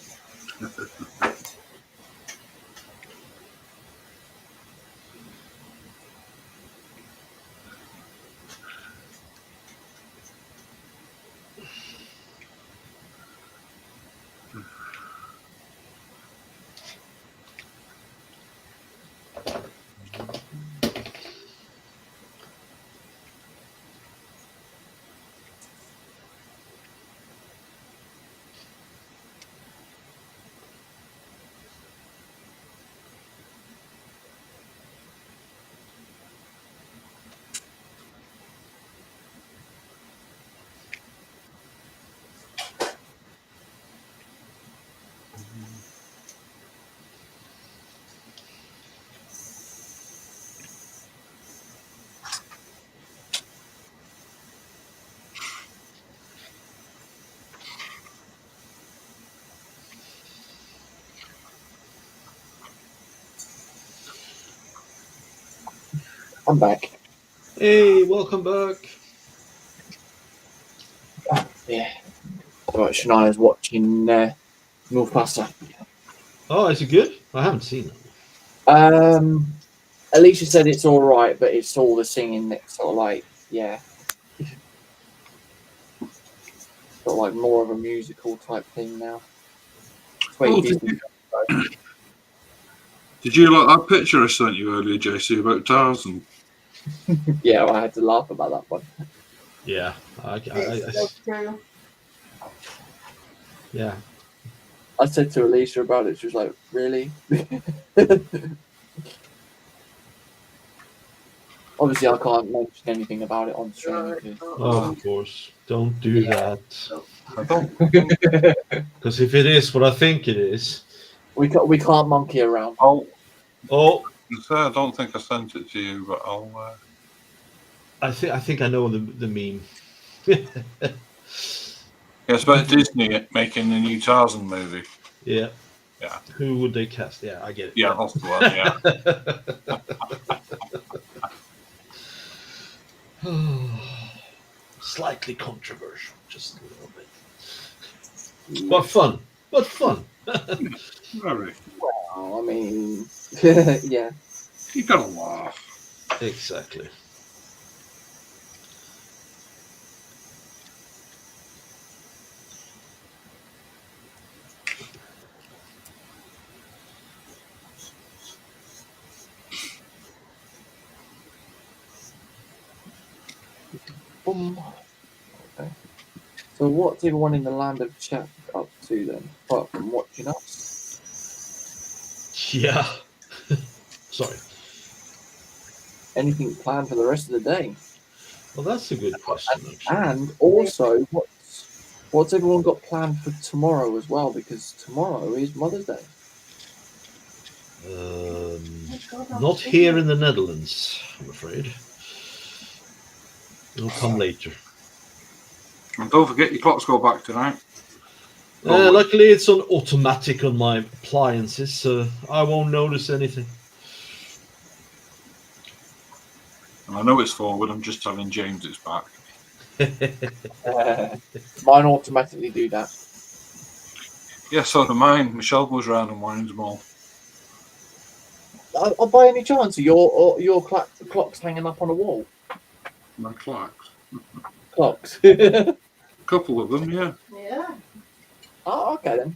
I'm back. Hey, welcome back. Yeah. Right, Shania's watching North Pasta. Oh, is it good? I haven't seen it. Alicia said it's all right, but it's all the singing that's sort of like, yeah. Sort of like more of a musical type thing now. Oh, did you like that picture I sent you earlier, JC, about Tarzan? Yeah, I had to laugh about that one. Yeah, It's true. yeah. I said to Alicia about it, she was like, really? Obviously, I can't mention anything about it on stream. Because, Oh, of course. Don't do that. I don't. Because if it is what I think it is. we can't monkey around. Oh, I don't think I sent it to you, but I'll. I think I know the meme. Yeah, it's about Disney making the new Tarzan movie. Yeah. Yeah. Who would they cast? Yeah, I get it. Yeah, that's the one. Yeah. Slightly controversial, just a little bit. But fun. Very. Well, I mean, yeah. You gotta laugh. Exactly. Okay. So what's everyone in the land of chat up to then, apart from watching us? Yeah. Sorry. Anything planned for the rest of the day? Well, that's a good question, actually. And also, what's everyone got planned for tomorrow as well? Because tomorrow is Mother's Day. Not here in the Netherlands, I'm afraid. It'll come later. And don't forget your clocks go back tonight. Luckily, it's on automatic on my appliances, so I won't notice anything. And I know it's forward. I'm just telling James it's back. Mine automatically do that. Yeah, so do mine. Michelle goes round and winds them all. By any chance, are your clocks hanging up on a wall? My clocks. Clocks. A couple of them, yeah. Yeah. Oh, okay then.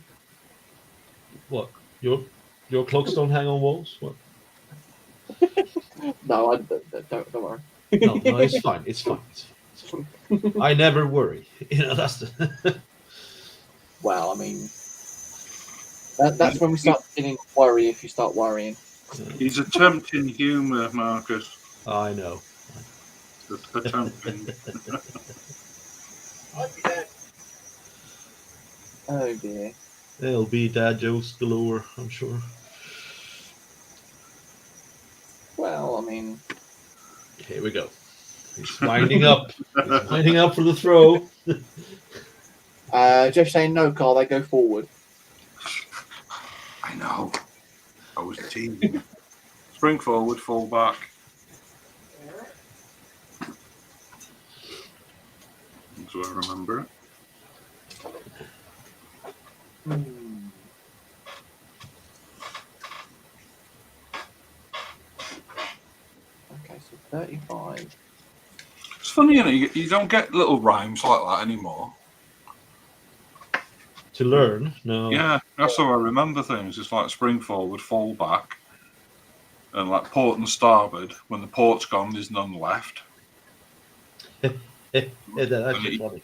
What? Your clocks don't hang on walls? What? No, don't worry. No, it's fine. It's fine. It's fine. I never worry. That's the. Well, I mean, that's when we start getting worry. If you start worrying. He's attempting humour, Marcus. I know. Attempting. Oh dear. There'll be dad jokes galore, I'm sure. Well, I mean, Here we go. He's winding up. He's winding up for the throw. Jeff saying no, Carl. They go forward. I know. I was teasing. Spring forward, fall back. So I remember it. Okay, so 35. It's funny, you know, you don't get little rhymes like that anymore. To learn? No. Yeah, that's how I remember things. It's like spring forward, fall back, and like port and starboard. When the port's gone, there's none left. Yeah, that's actually funny.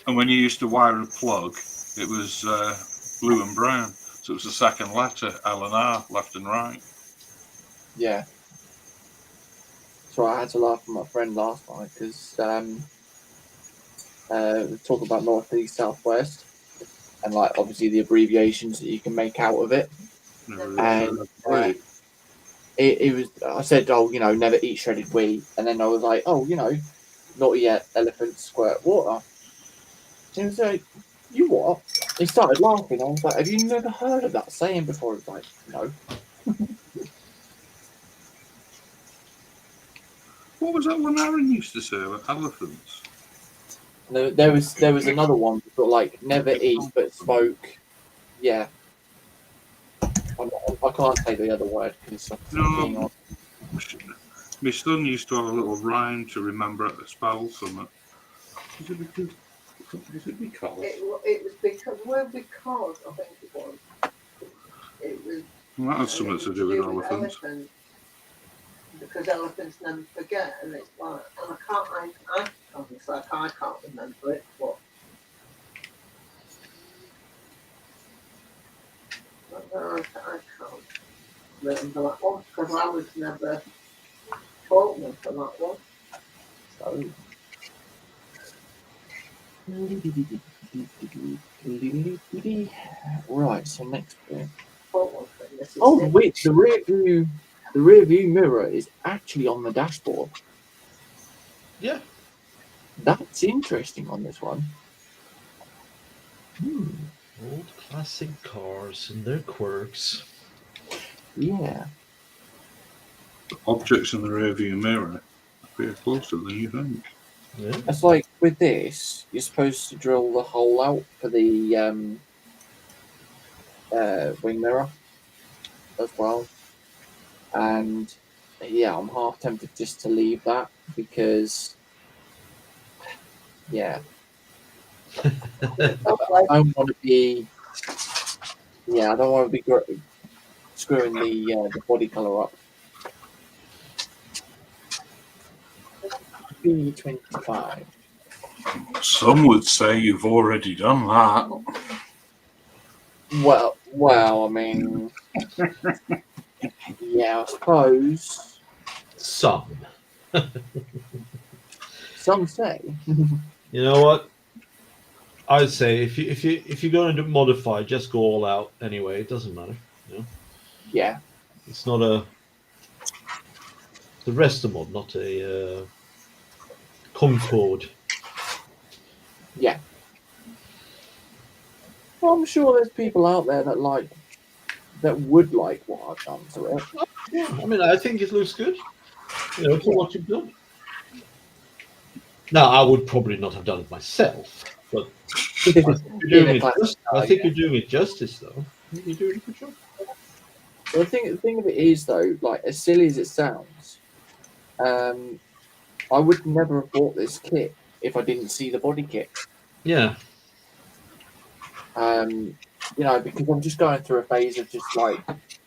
And when you used to wire a plug, it was blue and brown. So it was the second letter, L and R, left and right. Yeah. So I had to laugh at my friend last night because we talked about north, east, southwest, and like obviously the abbreviations that you can make out of it. And it was, I said, oh, you know, never eat shredded wheat, and then I was like, oh, you know, not yet. Elephants squirt water. And he was like, you what? He started laughing. I was like, have you never heard of that saying before? He was like, no. What was that one Aaron used to say about elephants? There was another one, but like never eat, but spoke. Yeah. I can't say the other word because No, my son used to have a little rhyme to remember at the spell summit. Is it because? It was because, well, because I think it was. It was. Well, that had something to do with elephants. Because elephants never forget, and it's like, and I obviously I can't remember it, but I can't remember that one because I was never taught me for that one. So. Right, so next bit. Oh, wait, the rear view mirror is actually on the dashboard. Yeah. That's interesting on this one. Old classic cars and their quirks. Yeah. Objects in the rearview mirror appear closer than you think. Yeah. It's like with this, you're supposed to drill the hole out for the wing mirror as well. And yeah, I'm half tempted just to leave that because, yeah, I don't want to be. Yeah, I don't want to be screwing the body color up. B25. Some would say you've already done that. Well, I mean, yeah, I suppose. Some. Some say. You know what? I'd say if you're going to modify, just go all out anyway. It doesn't matter. You know? Yeah. It's not a the rest of mod, not a Concorde. Yeah. I'm sure there's people out there that would like what I've done to it. Yeah, I mean, I think it looks good. You know, for what you've done. Now, I would probably not have done it myself, but I think you're doing it justice, though. You're doing a good job. Well, the thing of it is, though, like as silly as it sounds, I would never have bought this kit if I didn't see the body kit. Yeah. You know, because I'm just going through a phase of just like,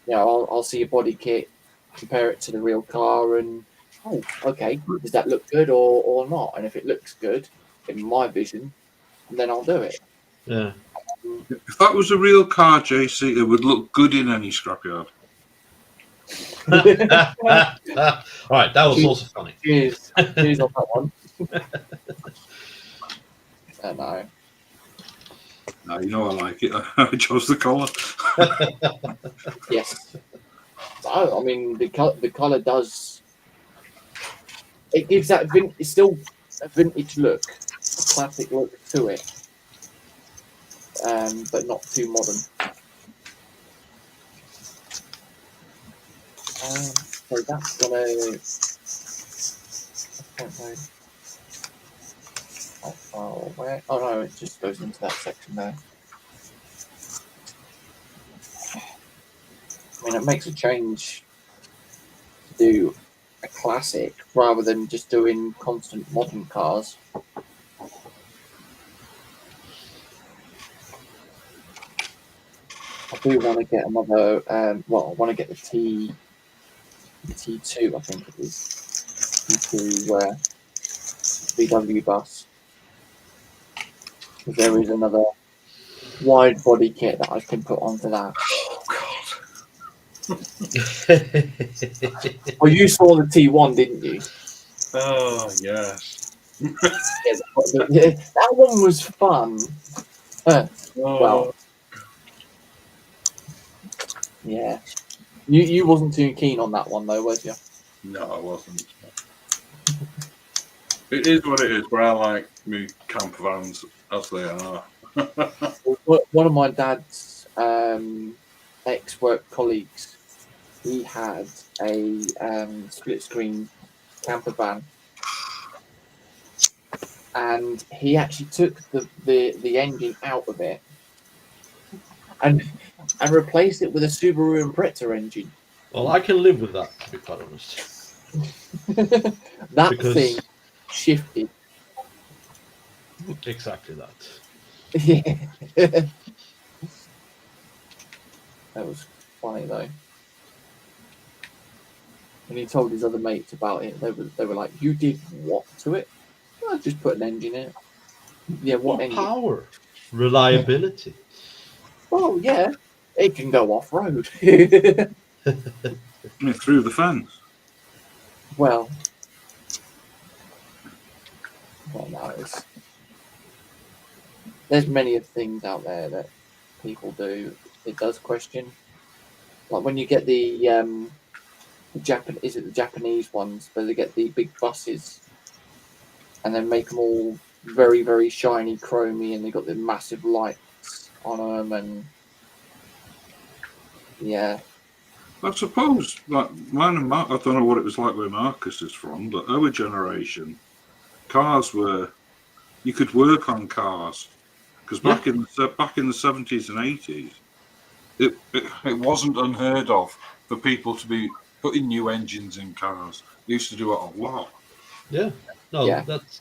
you know, I'll see a body kit, compare it to the real car, and oh, okay, does that look good or not? And if it looks good in my vision, then I'll do it. Yeah. If that was a real car, JC, it would look good in any scrapyard. All right, that was also funny. Cheers on that one. No. No, you know I like it. I chose the colour. Yes. So, I mean, the colour does. It gives that it's still a vintage look, a classic look to it, but not too modern. So that's gonna. I don't know. How far away? Oh no, it just goes into that section there. I mean, it makes a change to do a classic rather than just doing constant modern cars. I do want to get another. Well, I want to get the T2. I think it is T2 VW bus. There is another wide body kit that I can put onto that. Oh, you saw the T1, didn't you? Oh, yes. Yeah, that one was fun. Well, yeah. You wasn't too keen on that one though, was you? No, I wasn't. It is what it is, but I like me camper vans as they are. One of my dad's ex-work colleagues, he had a split-screen camper van, and he actually took the engine out of it and replaced it with a Subaru Impreza engine. Well, I can live with that, to be quite honest. That thing shifted. Exactly that. Yeah. That was funny though. When he told his other mates about it, they were like, "You did what to it?" I just put an engine in it. Yeah, what engine? Power, reliability. Oh yeah, it can go off road. Through the fence. Well, no, there's many of things out there that people do. It does question, like when you get the Japanese ones, where they get the big buses and then make them all very, very shiny, chromy, and they got the massive lights on them, and yeah. I suppose, like mine and Mark, I don't know what it was like where Marcus is from, but our generation, cars were, you could work on cars, because back in the 70s and 80s, it wasn't unheard of for people to be putting new engines in cars. They used to do it a lot. Yeah. No,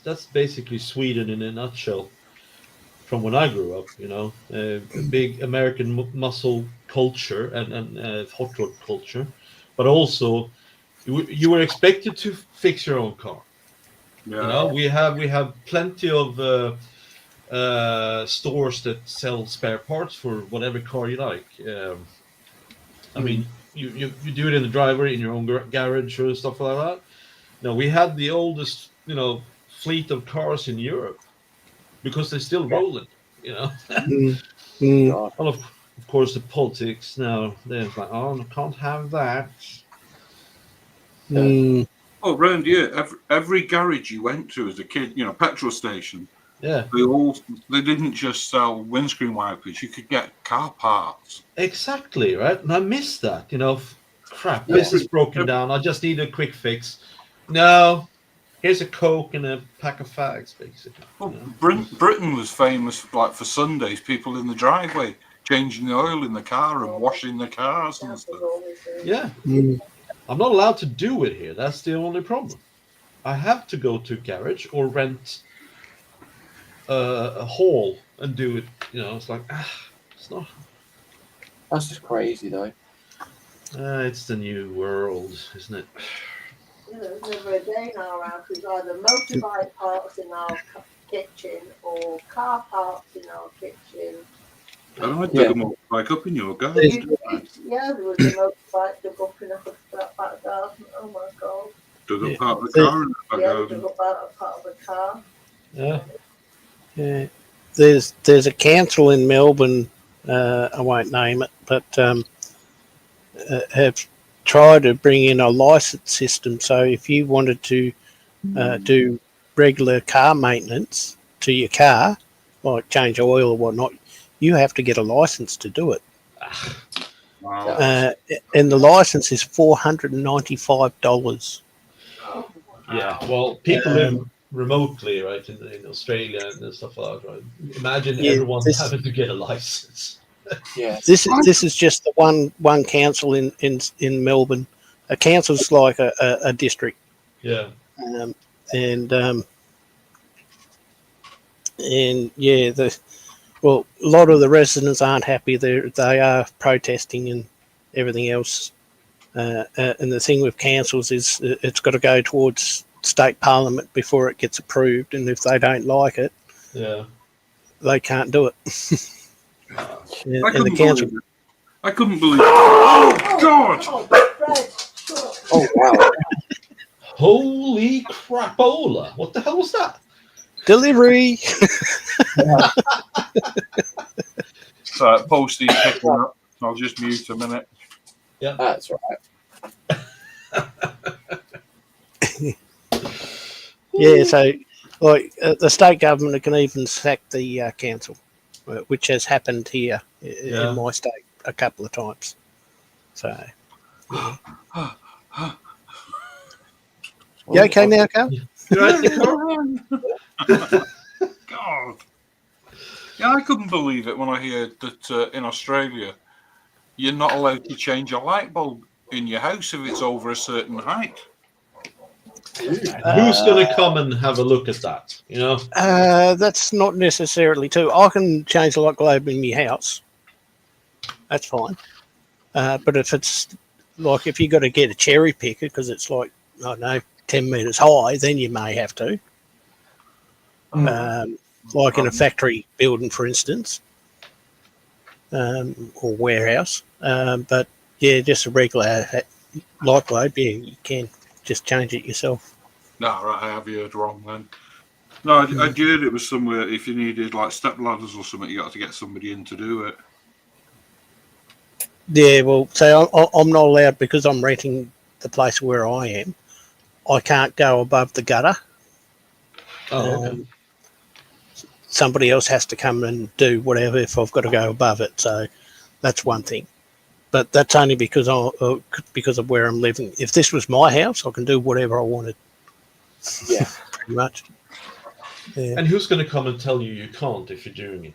that's basically Sweden in a nutshell. From when I grew up, you know, a big American muscle culture and hot rod culture, but also you were expected to fix your own car. Yeah. You know, we have plenty of stores that sell spare parts for whatever car you like. I mean, you do it in the driveway in your own garage or stuff like that. No, we had the oldest, you know, fleet of cars in Europe because they're still rolling. You know, well, of course, the politics now. They're like, oh, I can't have that. Oh, round here, every garage you went to as a kid, you know, petrol station, Yeah, They didn't just sell windscreen wipers. You could get car parts. exactly, right. And I missed that. Crap, Yeah. this is broken down. I just need a quick fix. No, here's a Coke and a pack of fags, basically. Well, Britain was famous for Sundays, people in the driveway changing the oil in the car and washing the cars and stuff. Yeah, Mm. I'm not allowed to do it here. That's the only problem. I have to go to a garage or rent a hall and do it. It's like it's not. That's just crazy, though. It's the new world, isn't it? There's never a day in our house with either motorbike parts in our kitchen or car parts in our kitchen. And I dug a motorbike up in your garden. Yeah, there was a motorbike dug up in that back garden. Oh my god. Dug up part of the car in the back Yeah, garden. dug up part of the car. Yeah. Yeah. There's a council in Melbourne, I won't name it, but have tried to bring in a license system. So if you wanted to do regular car maintenance to your car, like change oil or whatnot, you have to get a license to do it. Wow. And the license is $495. Yeah. Well, people live remotely, right, in Australia and stuff like that, right? Imagine everyone having to get a license. Yeah. This is just the one council in Melbourne. A council's like a district. Yeah. And yeah, a lot of the residents aren't happy. They are protesting and everything else. And the thing with councils is it's got to go towards state parliament before it gets approved. And if they don't like it, they can't do it. I couldn't believe it. Oh, God! Oh, wow. Holy crapola! What the hell was that? Delivery. So, Posty picking up. I'll just mute a minute. Yeah. That's right. Yeah, so like the state government can even sack the council, which has happened here in my state a couple of times. So, you okay now, Carl? God. Yeah, I couldn't believe it when I heard that in Australia, you're not allowed to change a light bulb in your house if it's over a certain height. Who's going to come and have a look at that? That's not necessarily true. I can change the light globe in my house. That's fine. But if it's like if you got to get a cherry picker because it's like, I don't know, 10 meters high, then you may have to. Like in a factory building, for instance, or warehouse. But yeah, just a regular light globe, you can just change it yourself. No, right, I have heard wrong then. No, I heard it was somewhere if you needed like step ladders or something, you got to get somebody in to do it. Yeah, well, so I'm not allowed because I'm renting the place where I am. I can't go above the gutter. Oh, okay. Somebody else has to come and do whatever if I've got to go above it. So that's one thing. But that's only because of where I'm living. If this was my house, I can do whatever I wanted. Yeah, pretty much. Yeah. And who's going to come and tell you can't if you're doing it?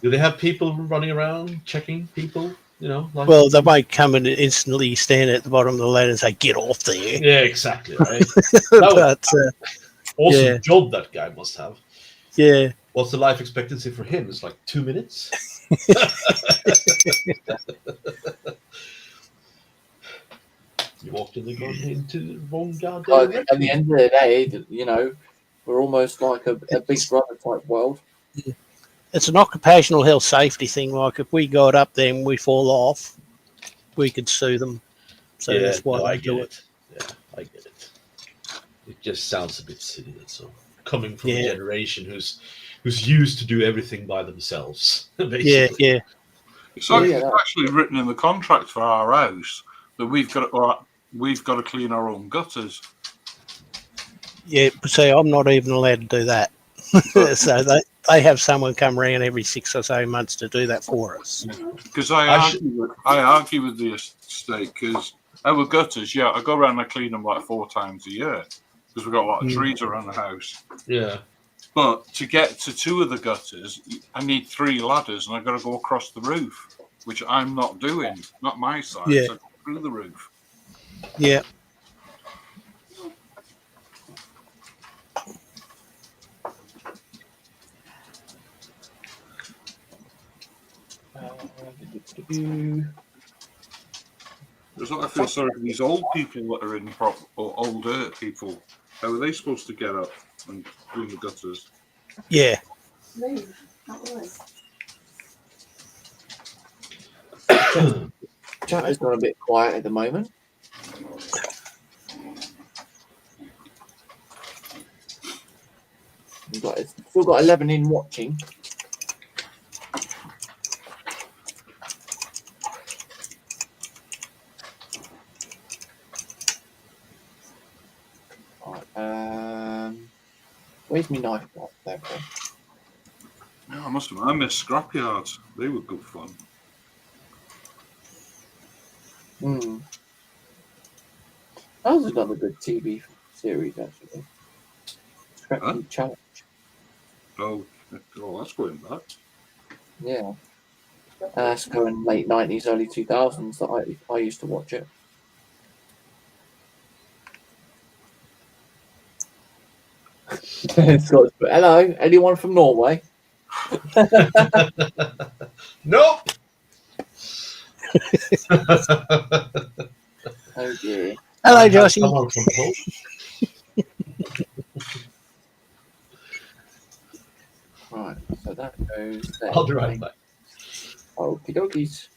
Do they have people running around checking people? Well, they might come and instantly stand at the bottom of the ladder and say, "Get off there." Yeah, exactly. Right. But awesome job that guy must have. Yeah. What's the life expectancy for him? It's like 2 minutes. You walked into the wrong goddamn. At the end of the day, we're almost like a big brother type world. It's an occupational health safety thing. Like if we got up there and we fall off, we could sue them. So that's why I they do it. Yeah, I get it. It just sounds a bit silly. That's all. Coming from a generation who's used to do everything by themselves. Basically. Yeah. It's actually written in the contract for our house that we've got to clean our own gutters. Yeah, see, I'm not even allowed to do that. But, So they have someone come around every 6 or so months to do that for us. because I argue with the estate because our gutters, I go around and I clean them like 4 times a year because we've got a lot of trees around the house. Yeah. But to get to 2 of the gutters, I need 3 ladders, and I've got to go across the roof, which I'm not doing. Not my side. Yeah. So through the roof. Yeah. That's what I feel sorry for these old people that are in or older people. How are they supposed to get up and do the gutters? Yeah. Leave. Not worry. Chat has gone a bit quiet at the moment. Still got 11 in watching. Right, where's my knife? Oh, there we go. Yeah, I miss scrapyards. They were good fun. That was another good TV series, actually. Scrappy Challenge. Oh, that's going back. Yeah. That's going late 90s, early 2000s that I used to watch it. Scott's put, hello, anyone from Norway? Nope. Oh dear. Hello, I had Joshy. someone from home. Right, so that goes there. I'll be right back. Okie dokies.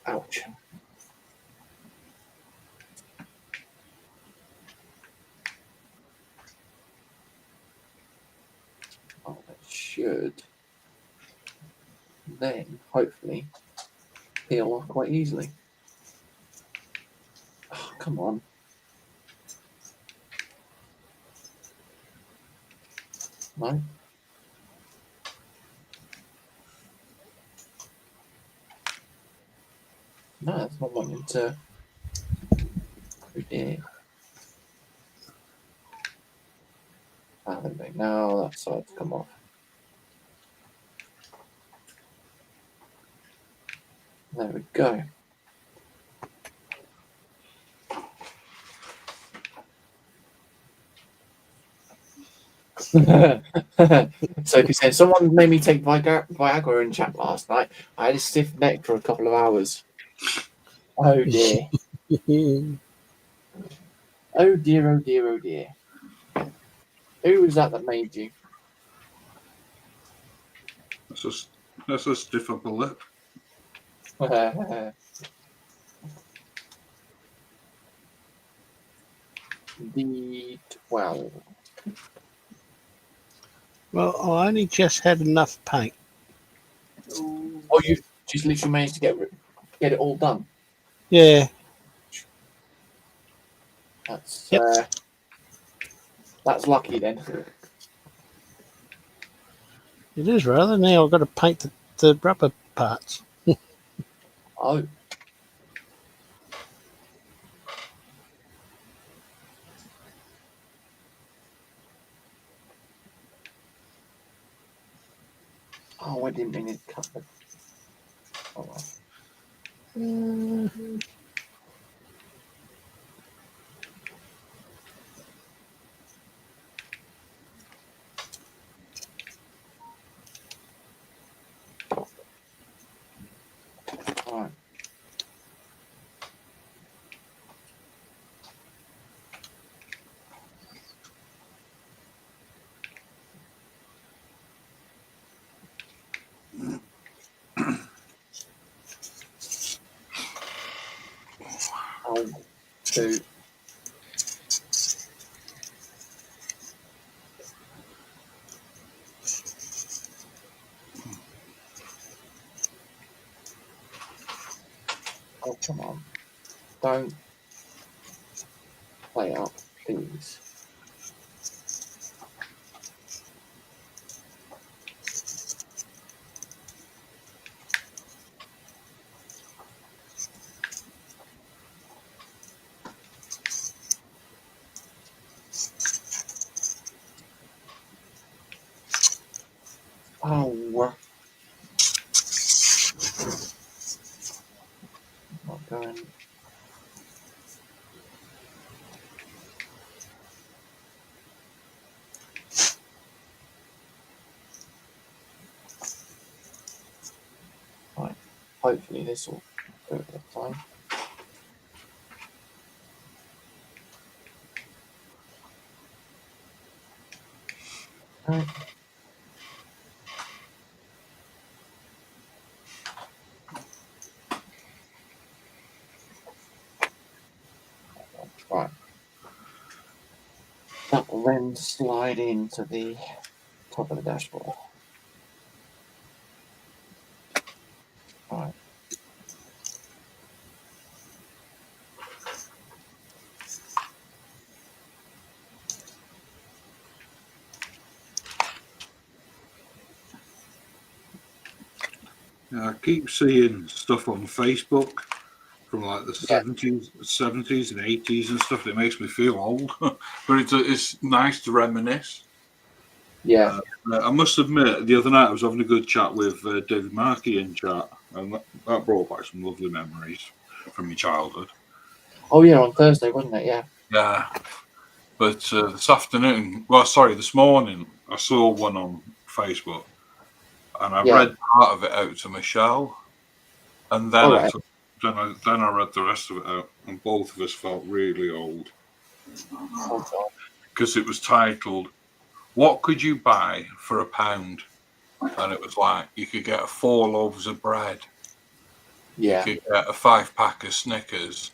Ouch. Oh, that should then hopefully peel off quite easily. Oh, come on. No. No, it's not wanting to. Oh dear. Ah, there we go. Now that side's come off. There we go. Sophie said, someone made me take Viagra in chat last night. I had a stiff neck for a couple of hours. Oh dear. Oh dear, oh dear, oh dear. Who was that made you? That's a stiff upper lip. D12. Well, I only just had enough paint. Oh, you just literally managed to get it all done. Yeah. That's Yep. that's lucky then. It is rather. Now I've got to paint the rubber parts. Oh. Oh, I didn't mean it cut the. Oh, well. All right. Oh, two. Come on. Don't play up, please. Oh, not going. Right. Hopefully this will do it this time. Right. Right. That will then slide into the top of the dashboard. Right. I keep seeing stuff on Facebook from like the Yeah. 70s and 80s and stuff that makes me feel old. But it's nice to reminisce. Yeah. I must admit, the other night I was having a good chat with David Markey in chat, and that brought back some lovely memories from my childhood. Oh yeah, on Thursday, wasn't it? Yeah. Yeah. But this morning, I saw one on Facebook, and I Yeah. read part of it out to Michelle, and then All right. then I read the rest of it out, and both of us felt really old Oh god. because it was titled "What Could You Buy for £1?" and it was like you could get 4 loaves of bread, Yeah. you could get a 5-pack of Snickers,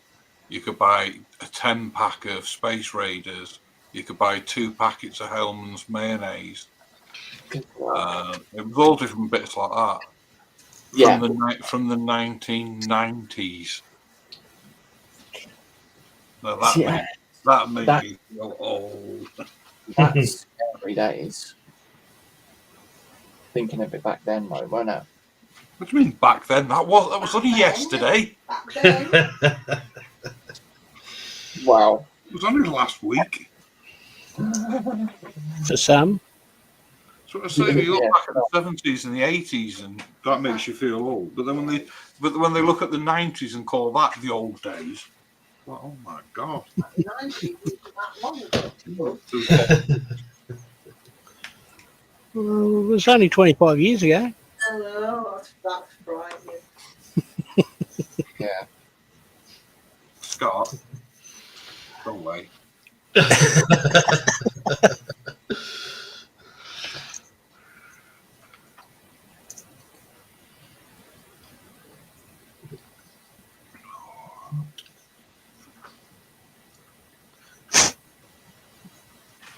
you could buy a 10-pack of Space Raiders, you could buy 2 packets of Hellman's mayonnaise. Good God. It was all different bits like that Yeah. from the 1990s. Now Yeah. that made That- me feel old. That's scary days. Thinking of it back then, though, wasn't it? What do you mean back then? That was only yesterday. Back then. Wow. It was only last week. For some, So I say, you look Yeah. back at the 70s and the 80s, and that makes you feel old. But then when they look at the 90s and call that the old days, well, oh my god! 90 wasn't that long ago. well, it was only 25 years ago. Oh, that's frightening. Yeah. Scott, go away.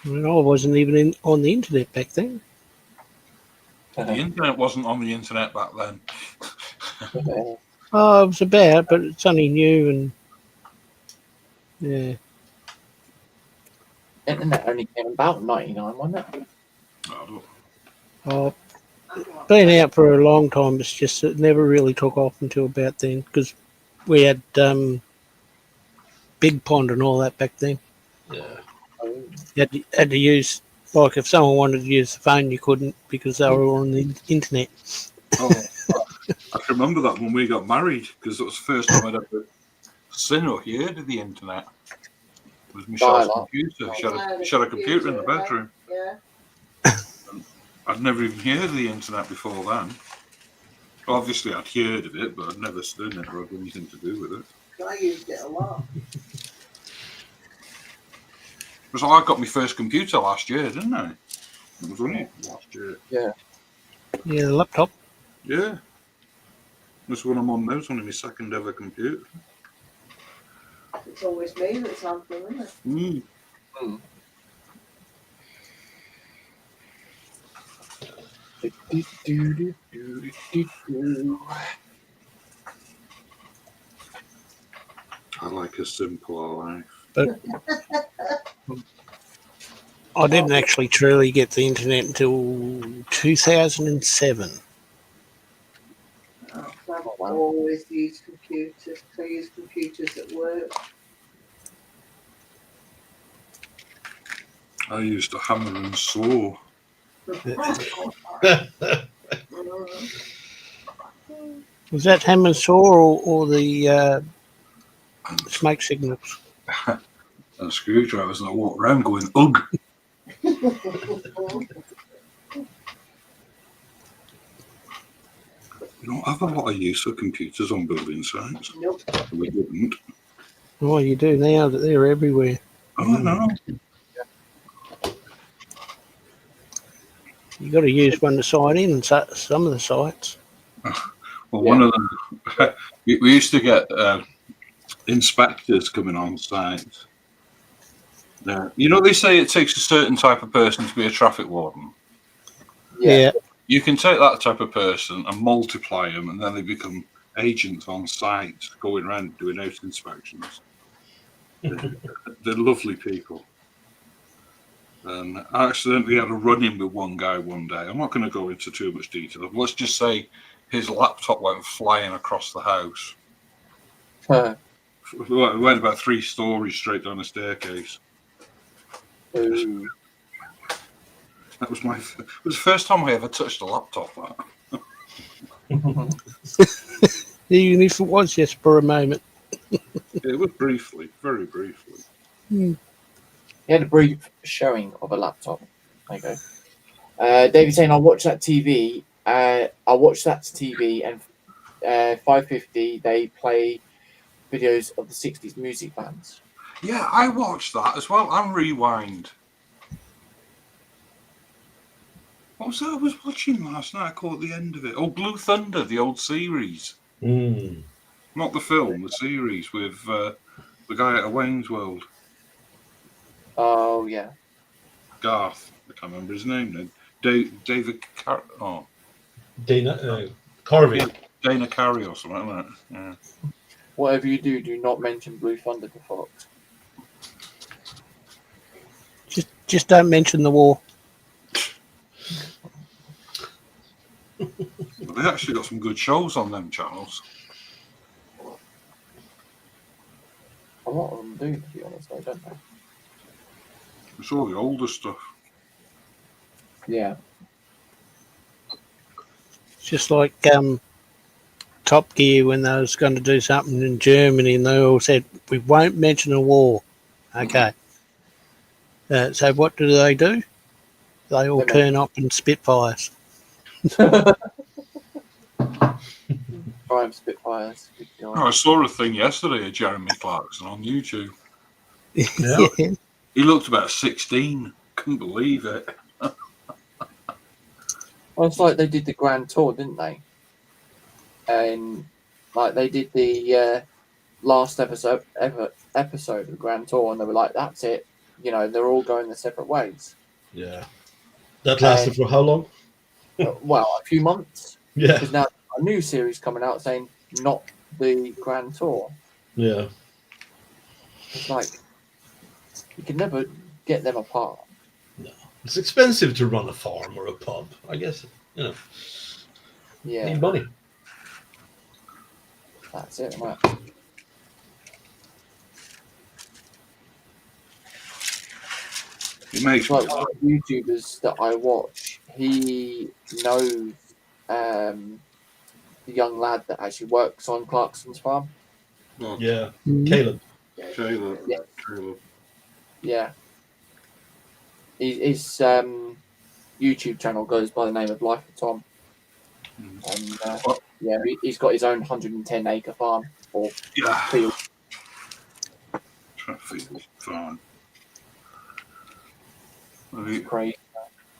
I mean, I wasn't even on the internet back then. The internet wasn't on the internet back then. Oh, it was about, but it's only new and yeah. Internet only came about in 99, wasn't it? Oh, been out for a long time. It's just it never really took off until about then because we had Big Pond and all that back then. Yeah. You had to use, like, if someone wanted to use the phone, you couldn't because they were on the internet. Oh, I can remember that when we got married because it was the first time I'd ever seen or heard of the internet. It was Michelle's computer. She had a computer in the bedroom. Yeah. I'd never even heard of the internet before then. Obviously, I'd heard of it, but I'd never seen it or had anything to do with it. I used it a lot. Because I got my first computer last year, didn't I? It was only last year. Yeah. Yeah, the laptop. Yeah. This one I'm on now is only my second ever computer. It's always me that's had them, isn't it? Mm. Mm. like a simpler life. But I didn't actually truly get the internet until 2007. I've wow. always used computers. I use computers at work. I used to hammer and saw. Was that hammer and saw or the smoke signals? And screwdrivers, and I walked around going, ugh. We don't have a lot of use of computers on building sites. Nope. We didn't. Oh, you do now that they're everywhere. Oh, no. You got to use one to sign in some of the sites. Well, one of them, we used to get inspectors coming on site. You know, they say it takes a certain type of person to be a traffic warden. Yeah. You can take that type of person and multiply them, and then they become agents on site, going around doing house inspections. They're lovely people. And I accidentally had a run-in with one guy one day. I'm not going to go into too much detail. Let's just say his laptop went flying across the house. It went about 3 stories straight down a staircase. Ooh. That was it was the first time I ever touched a laptop. Even if it was just for a moment. It was briefly, very briefly. He had a brief showing of a laptop. There you go. David saying, I watched that TV. And 5:50 they play videos of the 60s music bands. Yeah, I watched that as well. And Rewind. What was that I was watching last night? I caught the end of it. Oh, Blue Thunder, the old series. Not the film, the series with the guy out of Wayne's World. Oh, yeah. Garth. I can't remember his name now. David Dana Carvey. Yeah, Dana Carey or something like that. Yeah. Whatever you do, do not mention Blue Thunder to Fox. Just don't mention the war. But they actually got some good shows on them channels. A lot of them do, to be honest, though, don't they? It's all the older stuff. Yeah. Just like Top Gear when they was going to do something in Germany and they all said, we won't mention a war. Okay. So what do? They all turn up in Spitfires. Prime Spitfires. I saw a thing yesterday of Jeremy Clarkson on YouTube. Yeah. He looked about 16. Couldn't believe it. Well, it's like they did the Grand Tour, didn't they? And like they did the last episode of the Grand Tour, and they were like, "That's it," you know. They're all going their separate ways. Yeah. That lasted for how long? Well, a few months. Yeah. Because now a new series coming out saying not the Grand Tour. Yeah. It's like you can never get them apart. No. It's expensive to run a farm or a pub. I guess, you know. Yeah, Need money. that's it. Right. It makes Like me one of the YouTubers that I watch, he knows the young lad that actually works on Clarkson's farm. laugh. Yeah. Mhm. Caleb. Caleb. Yeah. Caleb. Yeah. His YouTube channel goes by the name of Life of Tom. And yeah, he's got his own 110-acre farm or Yeah. field. Traffic farm. Crazy.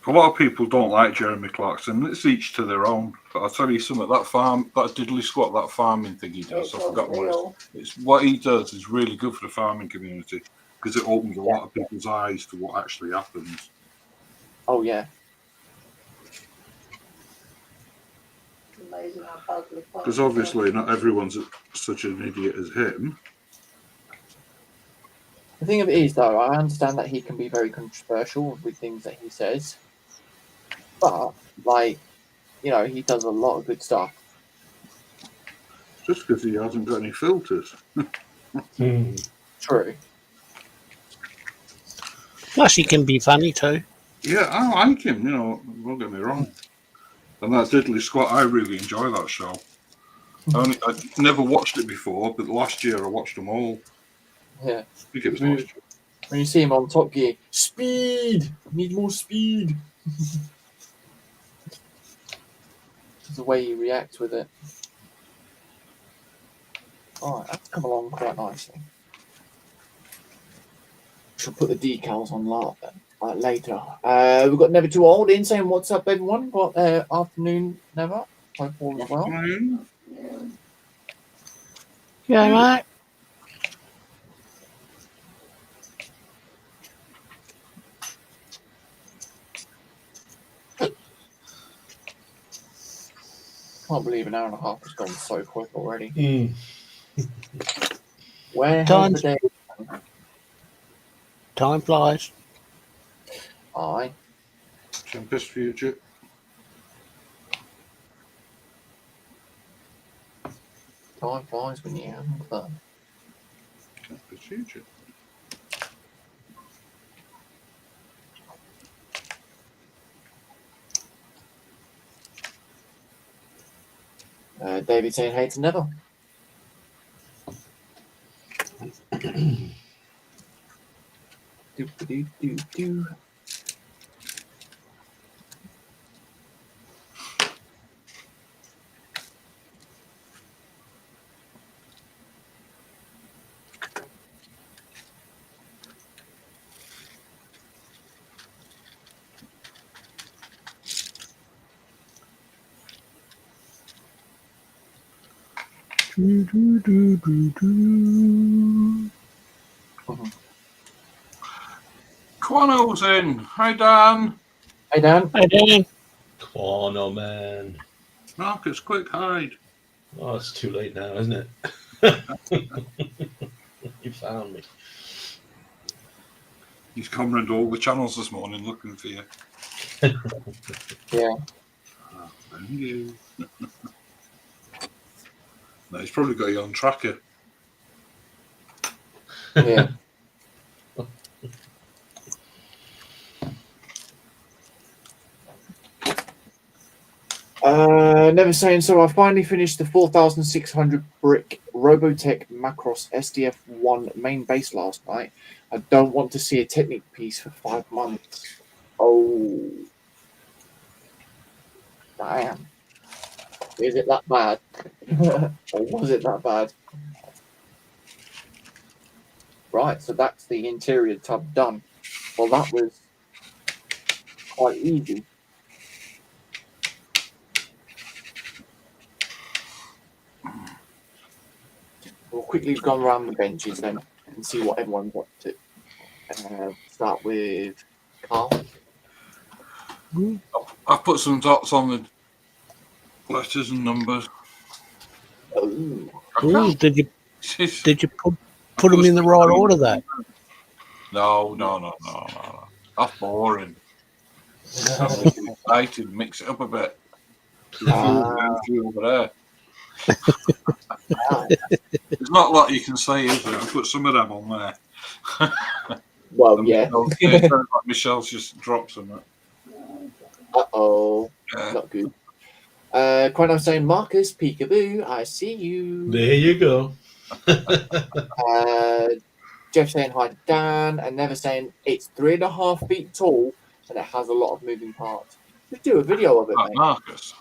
A lot of people don't like Jeremy Clarkson. It's each to their own. But I'll tell you something, that diddly squat, that farming thing he does, I forgot it's what he does is really good for the farming community because it opens a lot of people's eyes to what actually happens. Oh yeah. Amazing how badly. Because obviously not everyone's such an idiot as him. The thing of it is, though, I understand that he can be very controversial with things that he says, but like, you know, he does a lot of good stuff. Just because he hasn't got any filters. True. Plus, he can be funny too. Yeah, I like him, you know, don't get me wrong. And that Diddley Squat, I really enjoy that show. I never watched it before, but last year I watched them all. Yeah. I think it was last year. When you see him on Top Gear, speed! Need more speed! The way he reacts with it. Alright, that's come along quite nicely. Shall put the decals on later. We've got Never Too Old in saying, what's up, everyone? Got afternoon, Never. Hope all is well. Afternoon. Yeah, mate. Can't believe an hour and a half has gone so quick already. Mm. Where has Time- the day? Time flies. Aye. Tempest Future. Time flies when you're having fun. Tempest Future. David saying, hey to Never. Do. Do, do, do, do, do. Quano's in. Hi, Dan. Hey, Dan. Hey, Dan. Quano, man. Marcus, quick hide. Oh, it's too late now, isn't it? You found me. He's coming all the channels this morning looking for you. Yeah. Ah, thank you. No, he's probably got you on tracker. Yeah. Never saying so. I finally finished the 4,600 brick Robotech Macross SDF1 main base last night. I don't want to see a Technic piece for 5 months. Oh, damn! Is it that bad? Or was it that bad? Right, so that's the interior tub done. Well, that was quite easy. We'll quickly go around the benches then and see what everyone's up to. Start with Carl. I've put some dots on the letters and numbers. Oh, Ooh, did you put them put in the some- right order though? No. That's boring. Make it exciting. Mix it up a bit. Over there. There's not a lot you can say, is there? I put some of them on there. well, And yeah. it sounds like Michelle's just dropped some. Uh-oh, not good. Quite I'm saying, Marcus, peekaboo, I see you. There you go. Jeff saying hi to Dan, and Never saying it's 3.5 feet tall and it has a lot of moving parts. Let's do a video of it, Marcus.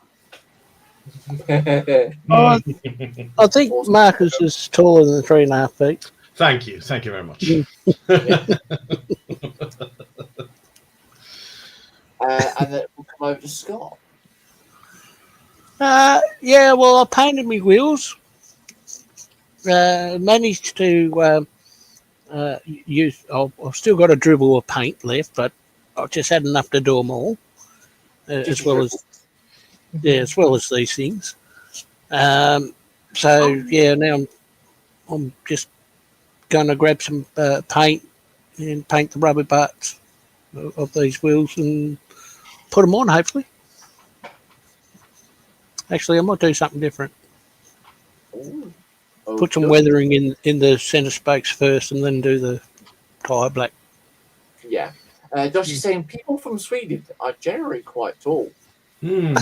mate. Oh, I think Marcus is taller than 3.5 feet. Thank you very much. And then we'll come over to Scott. Yeah, well, I painted my wheels. Managed to use. I've still got a dribble of paint left, but I've just had enough to do them all, as well as these things. So yeah, now I'm just going to grab some paint and paint the rubber butts of these wheels and put them on, hopefully. Actually, I might do something different. Ooh. Put some Okay. weathering in the centre spokes first and then do the tyre black. Yeah. Josh is saying people from Sweden are generally quite tall. Hmm.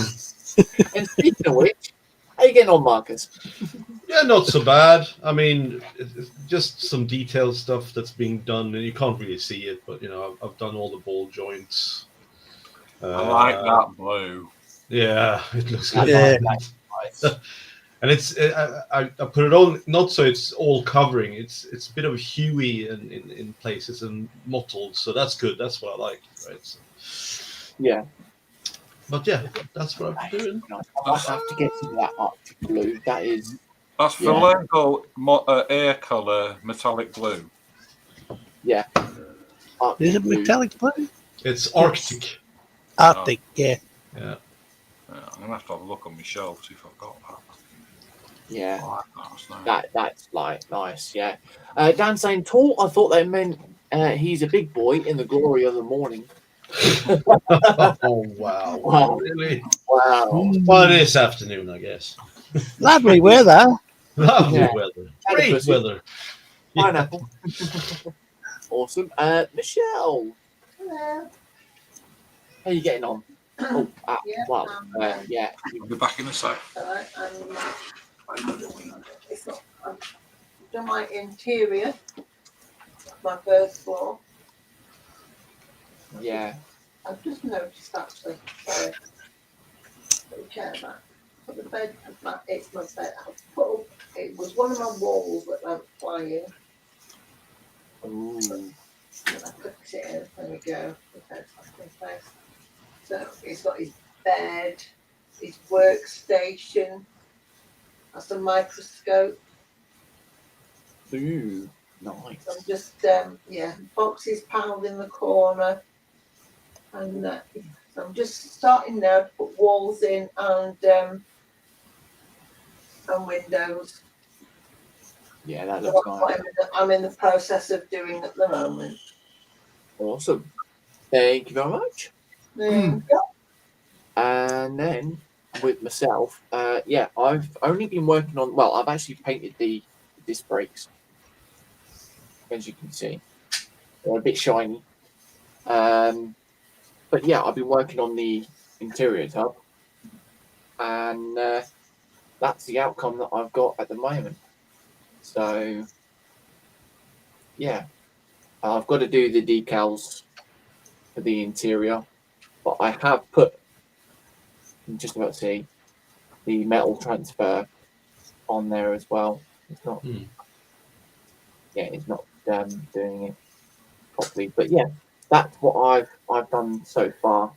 And speaking of which, how you getting on, Marcus? Yeah, not so bad. I mean, it's just some detailed stuff that's being done, and you can't really see it, but I've done all the ball joints. I like that blue. Yeah, it looks That's good. nice. And it's I put it on not so it's all covering. It's a bit of huey in places and mottled, so that's good. That's what I like, right? So, Yeah. but yeah, that's what I've been doing. I might have to get some of that Arctic blue. That is. That's Yeah. Vallejo air color metallic blue. Yeah. Arctic Is it blue. metallic blue? It's Arctic. Arctic, yeah. Yeah. I'm gonna have to have a look on my shelf see if I've got that. Yeah. I like that. That's nice. That's like nice. Yeah. Dan saying tall. I thought they meant he's a big boy in the glory of the morning. Oh wow! Wow. Really? Wow. Well, this afternoon, I guess. Lovely weather. Lovely Yeah. weather. And a Great pussy. weather. Pineapple. Awesome. Michelle, Hello. how you getting on? Oh, Yeah, wow. Yeah. I'll be back in a sec. Alright, it's not. I've done my interior, my first floor. Yeah. I've just noticed actually. Sorry. Put the chair back. Put the bed back. It's my bed. I've put up, it was one of my walls that went flying. Ooh. And I clicked it in. There we go. The bed's back in place. So he's got his bed, his workstation. That's a microscope. Ooh. Nice. I'm just boxes piled in the corner, and so I'm just starting now to put walls in and windows. Yeah, that So looks that's nice. what I'm in the process of doing at the moment. Awesome. Thank you very much. Yeah. And then with myself, I've only been working on. Well, I've actually painted the disc brakes, as you can see. They're a bit shiny. But yeah, I've been working on the interior tub, and that's the outcome that I've got at the moment. So yeah, I've got to do the decals for the interior, but I have put. I'm just about to see the metal transfer on there as well. It's not. Yeah, it's not doing it properly. But yeah, that's what I've done so far,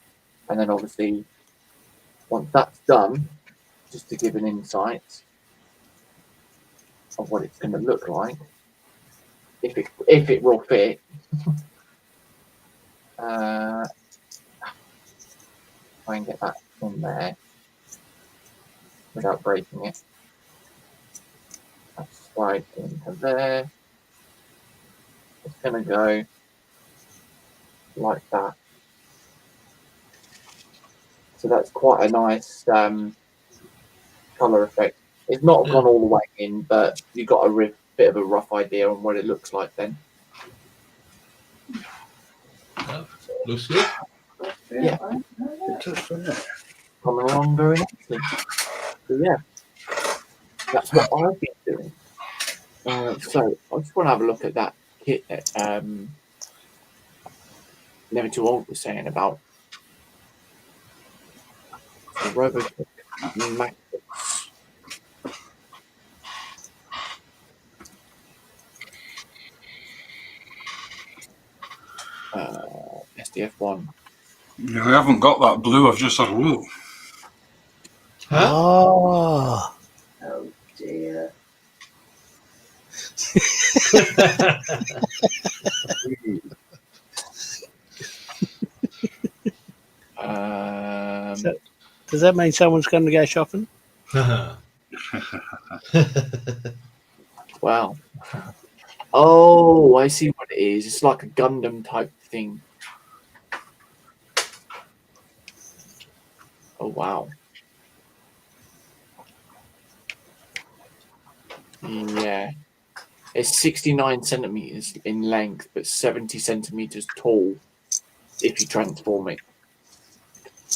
and then obviously once that's done, just to give an insight of what it's going to look like, if it will fit. Try and get that in there without breaking it. That's slide into there. It's going to go like that. So that's quite a nice colour effect. It's not gone all the way in, but you got a bit of a rough idea on what it looks like then. Looks good. Yeah. Coming along very nicely. So yeah, that's what I've been doing. So I just want to have a look at that kit that Never Too Old was saying about. The Robotech Max. SDF1. Yeah, I haven't got that blue. I've just had a look. Huh? Oh. Oh dear. Does that mean someone's going to go shopping? Well, Oh, I see what it is. It's like a Gundam type thing. Oh, wow. Yeah. It's 69 centimeters in length, but 70 centimeters tall if you transform it.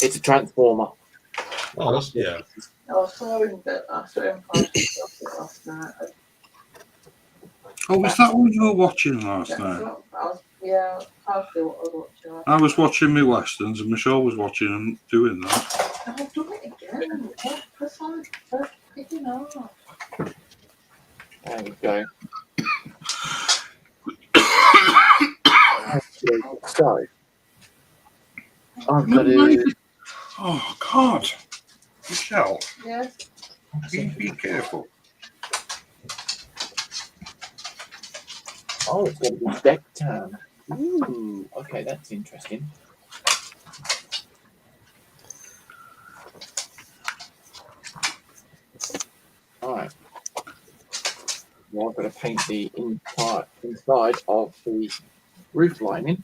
It's a transformer. Oh, that's, yeah. I saw him post last night. Oh, was that what you were watching last That's night? what I was, yeah, I'll see what I was watching. I was watching my westerns, and Michelle was watching and doing that. I'll do it again. What precise picking up? There we go. So, I'm gonna. Oh God, Michelle, Yes. be careful. Oh, it's gonna be deck time. Ooh, okay, that's interesting. All right. Well, I'm going to paint the inside of the roof lining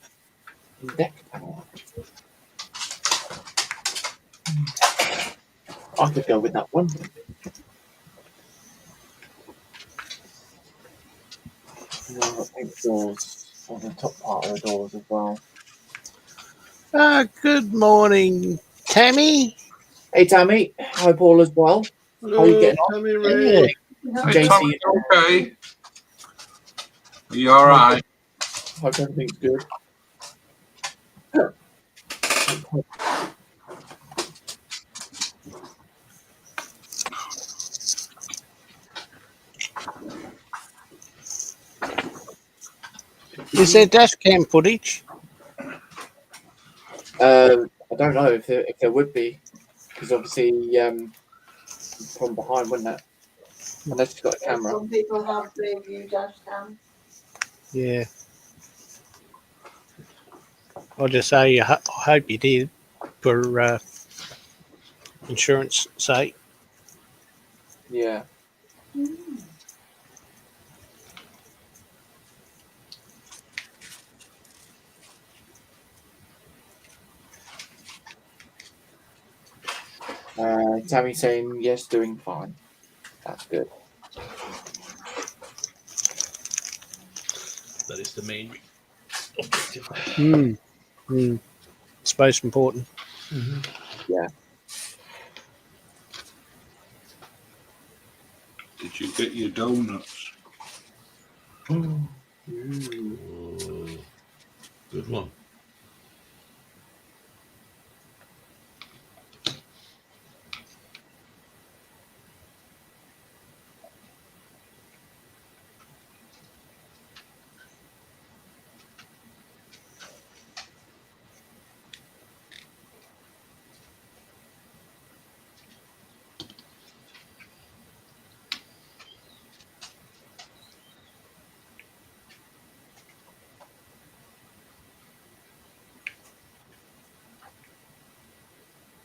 in deck panel. I could go with that one. I'll paint the doors on the top part of the doors as well. Good morning, Tammy. Hey, Tammy. Hi, Paul, as well. How are you getting on? Tammy Ray. Hey, JC. Tommy, okay? Are you all right? Hope everything's good. Is there dash cam footage? I don't know if there would be, because obviously from behind, wouldn't it? Unless you've got a camera. Some people have their view dash cam. Yeah. I'll just say I hope you did for insurance sake. Yeah. Tammy saying yes, doing fine. That's good. That is the main objective. It's most important. Yeah. Did you get your donuts? Oh, good one.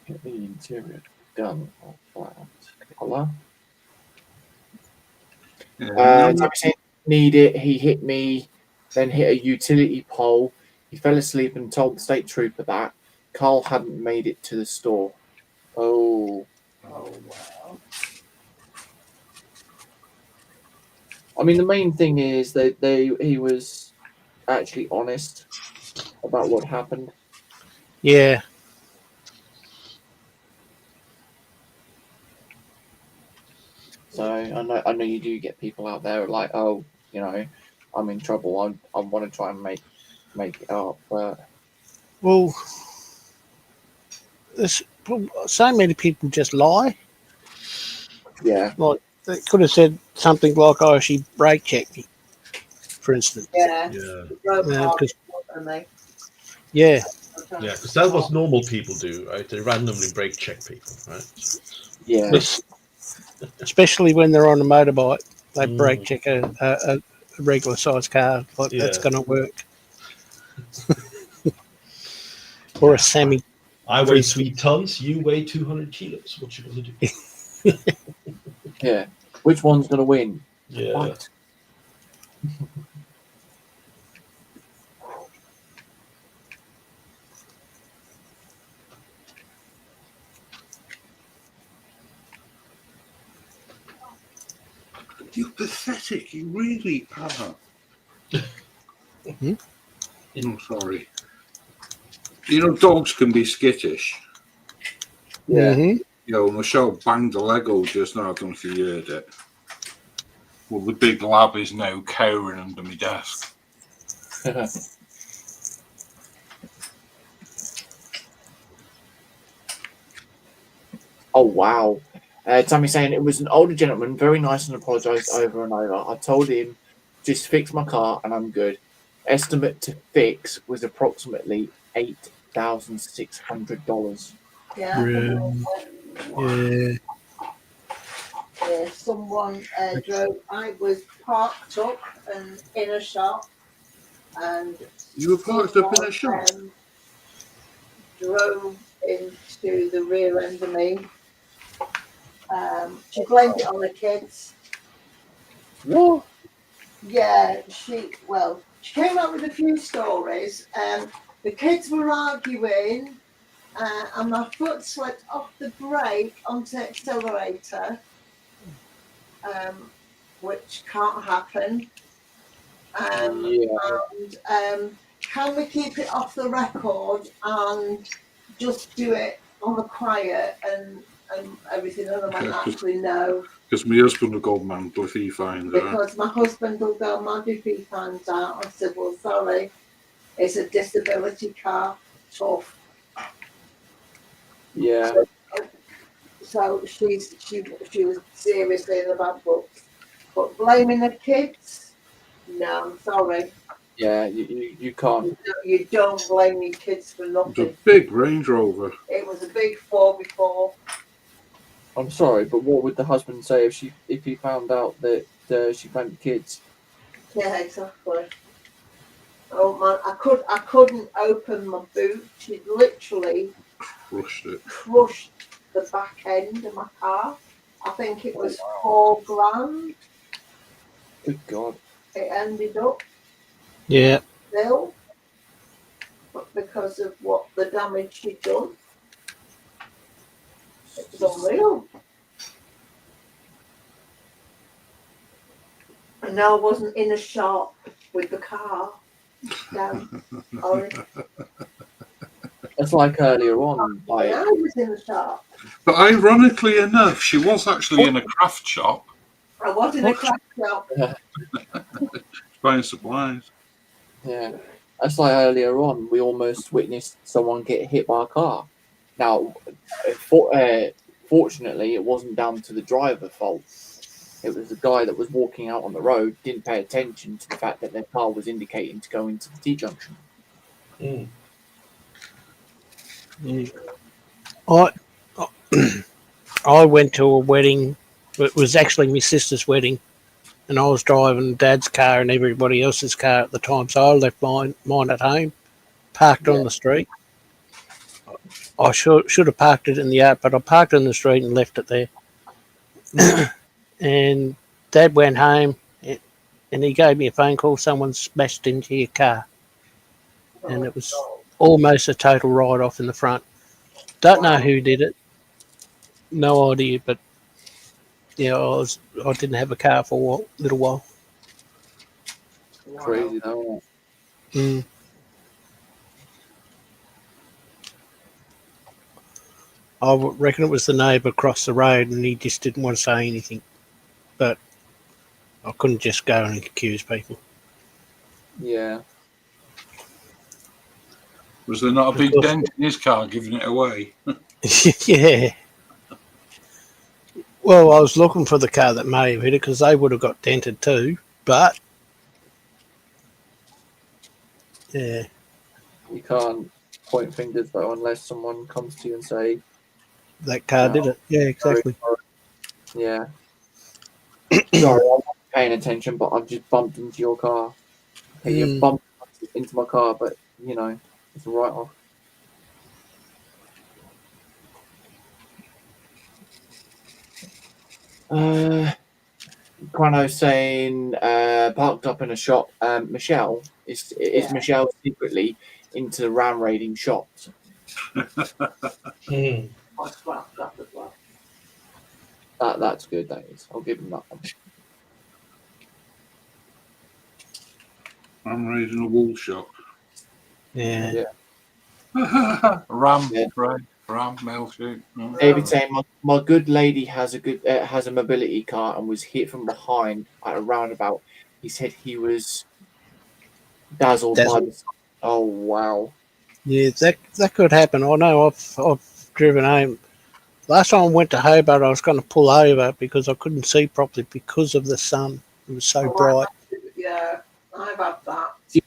Get the interior done of that colour. Tammy saying need it. He hit me, then hit a utility pole. He fell asleep and told the state trooper that Carl hadn't made it to the store. Oh. Oh, wow. I mean, the main thing is that he was actually honest about what happened. Yeah. So I know you do get people out there like, oh, you know, I'm in trouble. I want to try and make it up, but Well, so many people just lie. yeah, Like they could have said something like, "Oh, she brake checked me," for instance. Yeah. Yeah. Yeah, Yeah, because that's what normal people do, right? They randomly brake check people, right? yeah, especially when they're on a motorbike, they brake check a regular sized car. Like that's Yeah. going to work. Or a semi. I weigh 3 tons. You weigh 200 kilos. What you gonna do? yeah. Which one's gonna win? Yeah. What? You're pathetic. You really are. I'm sorry. You know, dogs can be skittish. Yeah. Hmm. You know, Michelle banged a Lego just now. I don't know if you heard it. Well, the big lab is now cowering under my desk. Oh wow. Tammy saying it was an older gentleman, very nice and apologised over and over. I told him just fix my car and I'm good. Estimate to fix was approximately $8,600. Yeah, Yeah. someone drove. I was parked up and in a shop, and You were parked up in a shop. drove into the rear end of me. She blamed it on the kids. What? Yeah, she came up with a few stories. The kids were arguing, and my foot slipped off the brake onto the accelerator, which can't happen. Yeah. And can we keep it off the record and just do it on the quiet and everything? And I went, Yeah, actually, no, because my husband will go mental if he finds out. because my husband will go mad if he finds out. I said, well, sorry, it's a disability car, tough. Yeah. So she was seriously in the bad books. But blaming the kids, no, I'm sorry. Yeah. You can't. You don't blame your kids for It's nothing. a big Range Rover. It was a big 4x4. I'm sorry, but what would the husband say if he found out that she blamed the kids? Yeah, exactly. Oh man, I couldn't open my boot. She literally Crushed it. crushed the back end of my car. I think it was $4,000. Good God. It ended up Yeah. still, but because of what the damage she'd done, it was unreal. And now I wasn't in a shop with the car. Damn. That's like earlier on. I Like, was in the shop. But ironically enough, she was actually in a craft shop I was in a craft shop. buying supplies. yeah, that's like earlier on. We almost witnessed someone get hit by a car. Now, fortunately, it wasn't down to the driver's fault. It was the guy that was walking out on the road, didn't pay attention to the fact that their car was indicating to go into the T junction. Mm. I I went to a wedding. It was actually my sister's wedding, and I was driving Dad's car and everybody else's car at the time. So I left mine at home, parked on Yeah. the street. I should have parked it in the yard, but I parked it in the street and left it there. And Dad went home, and he gave me a phone call. Someone smashed into your car, and it was almost a total write-off in the front. Don't know who did it. No idea, but yeah, I didn't have a car for a little while. Crazy, though. Mm. I reckon it was the neighbour across the road, and he just didn't want to say anything. But I couldn't just go and accuse people. Yeah. Was there not a big Because- dent in his car giving it away? Yeah. Well, I was looking for the car that may have hit it because they would have got dented too. But yeah, You can't point fingers, though, unless someone comes to you and say, that car did it. Yeah, exactly. yeah. Sorry, I wasn't paying attention, but I've just bumped into your car. Okay, you bumped into my car, but, you know, it's a write-off. Quano saying parked up in a shop. Michelle is Yeah. Michelle secretly into the ram raiding shops. Hmm. I scrapped up as well. That's good. That is. I'll give him that one. I'm raising a wool shop. Yeah. Yeah. Ram, Yeah. right? Ram, mail sheet. No. David saying my good lady has a mobility car and was hit from behind at a roundabout. He said he was dazzled by Dazzled. the. Oh wow. Yeah, that could happen. I know I've driven home. Last time I went to Hobart, I was going to pull over because I couldn't see properly because of the sun. It was so Oh, bright. Yeah, I've had that. See,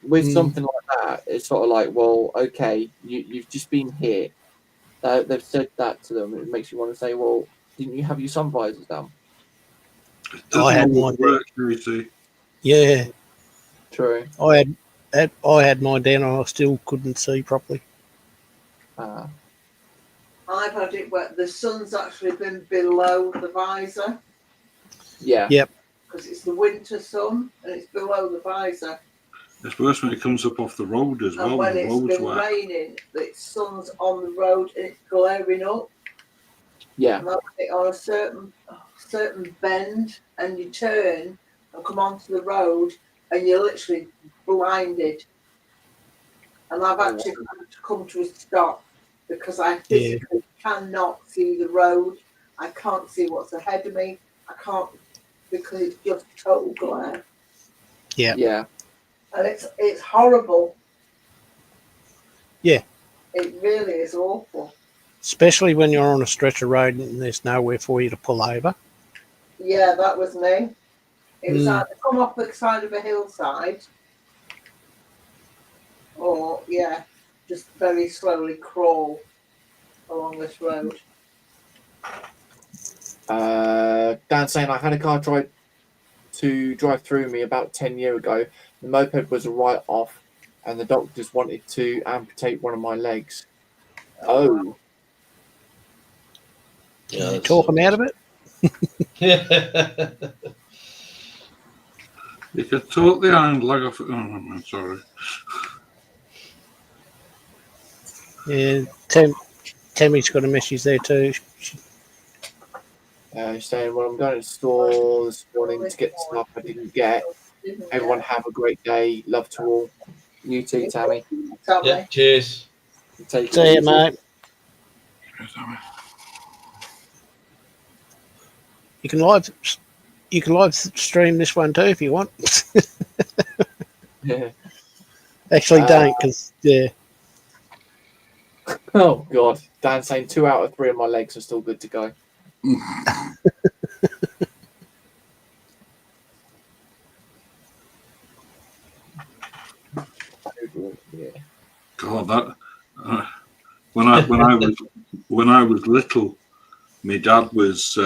with Mm. something like that, it's sort of like, well, okay, you've just been hit. They've said that to them. It makes you want to say, well, didn't you have your sun visors down? It I doesn't had always mine. work, you see. Yeah, True. I had mine down and I still couldn't see properly. I've had it where the sun's actually been below the visor Yeah. Yep. because it's the winter sun and it's below the visor. It's worse when it comes up off the road as well. And when The it's road's been wet. raining, the sun's on the road and it's glaring up. Yeah. And I've had it on a certain bend, and you turn and come onto the road, and you're literally blinded. And I've actually had to come to a stop because I physically cannot see the road. I can't see what's ahead of me. I can't because it's just total glare, Yeah. Yeah. and it's horrible. Yeah. It really is awful. Especially when you're on a stretch of road and there's nowhere for you to pull over. Yeah, that was me. It was Mm. either come off the side of a hillside, or just very slowly crawl along this road. Dan saying I had a car drive through me about 10 years ago. The moped was a write off, and the doctors wanted to amputate one of my legs. Oh. Can you talk them out of it? You could talk the hind leg off it. Oh, I'm sorry. Yeah, Tammy's got a message there too. Saying, well, I'm going to the store this morning to get stuff I didn't get. Everyone have a great day. Love to all. You too, Tammy. Yeah, cheers. Take it See you, easy. mate. Yes, Tammy. You can live stream this one too if you want. Yeah. Actually, don't because Oh, God. Dan saying 2 out of 3 of my legs are still good to go. Yeah. God, that when I was little, my dad was.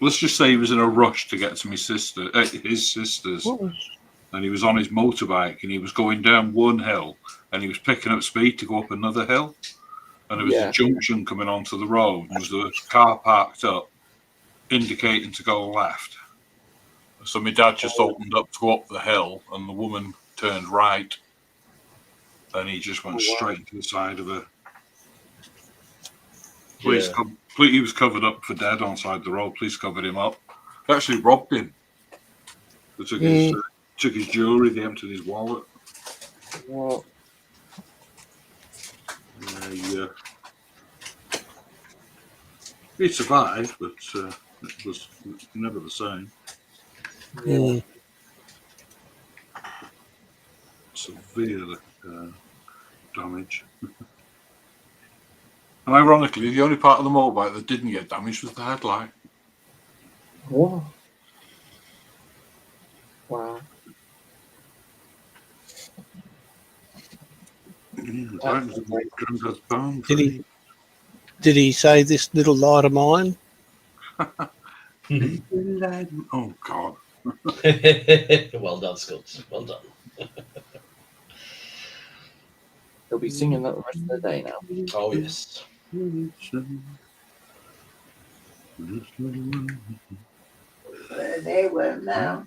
Let's just say he was in a rush to get to his sisters, and he was on his motorbike and he was going down one hill and he was picking up speed to go up another hill, and there was a junction coming onto the road and there was a car parked up, indicating to go left. So my dad just opened up to go up the hill, and the woman turned right, and he just went straight to the side of her. Police he was covered up for dead on side of the road. Police covered him up. They actually robbed him. They took his jewellery. They emptied his wallet. What? Yeah. He survived, but it was never the same. Yeah. Severe damage. And ironically, the only part of the motorbike that didn't get damaged was the headlight. What? Wow. Did he say this little light of mine? Oh God! Well done, Scott. Well done. He'll be singing that the rest of the day now. Oh yes. They're an earworm now.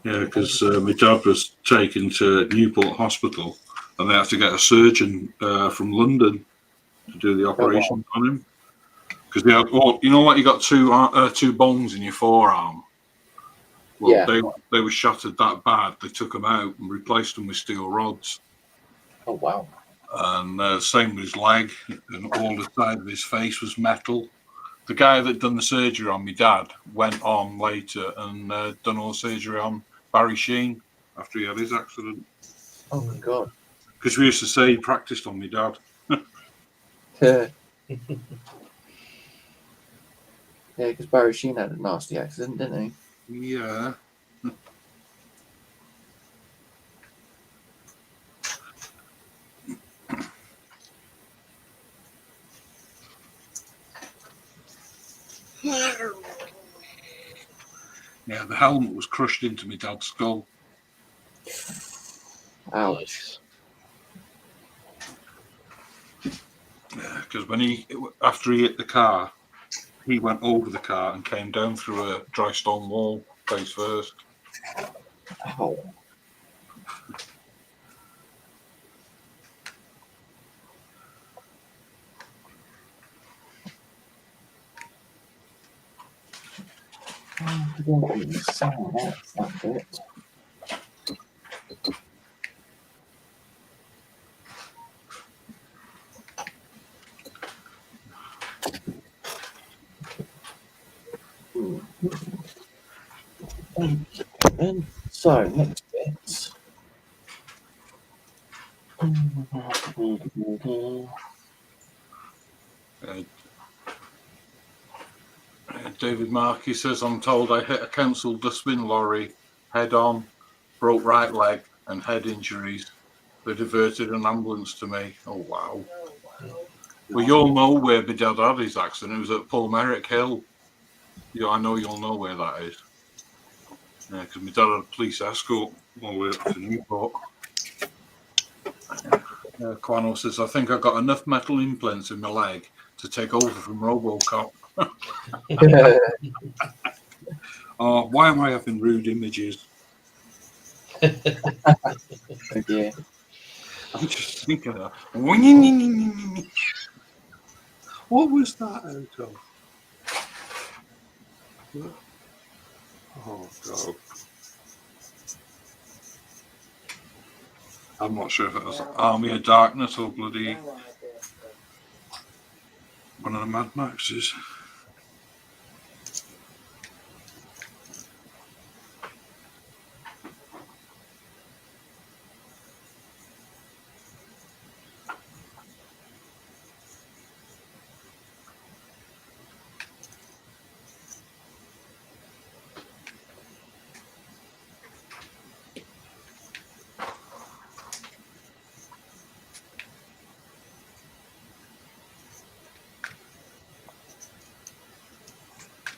Yeah, because my dad was taken to Newport Hospital, and they had to get a surgeon from London to do the operation on him. Because they had, well, you know, like you got two bones in your forearm. Well, Yeah. they were shattered that bad. They took them out and replaced them with steel rods. Oh wow. And same with his leg, and all the side of his face was metal. The guy that done the surgery on my dad went on later and done all the surgery on Barry Sheen after he had his accident. Oh my god. Because we used to say he practiced on my dad. Yeah, because Barry Sheen had a nasty accident, didn't he? Yeah. Yeah, the helmet was crushed into my dad's skull. Ouch. Yeah, because after he hit the car, he went over the car and came down through a dry stone wall face first. Ow. That's it. Then, so next bit. David Markey says, I'm told I hit a council dustbin lorry head on, broke right leg and head injuries. They diverted an ambulance to me. Oh, wow. Well, you'll know where my dad had his accident. It was at Paul Merrick Hill. Yeah, I know you'll know where that is. Yeah, because my dad had a police escort all the way up to Newport. Quano says, I think I got enough metal implants in my leg to take over from RoboCop. Oh, why am I having rude images? Oh dear. I'm just thinking of what was that out of? Oh god. I'm not sure if it was Army of Darkness or bloody one of the Mad Maxes.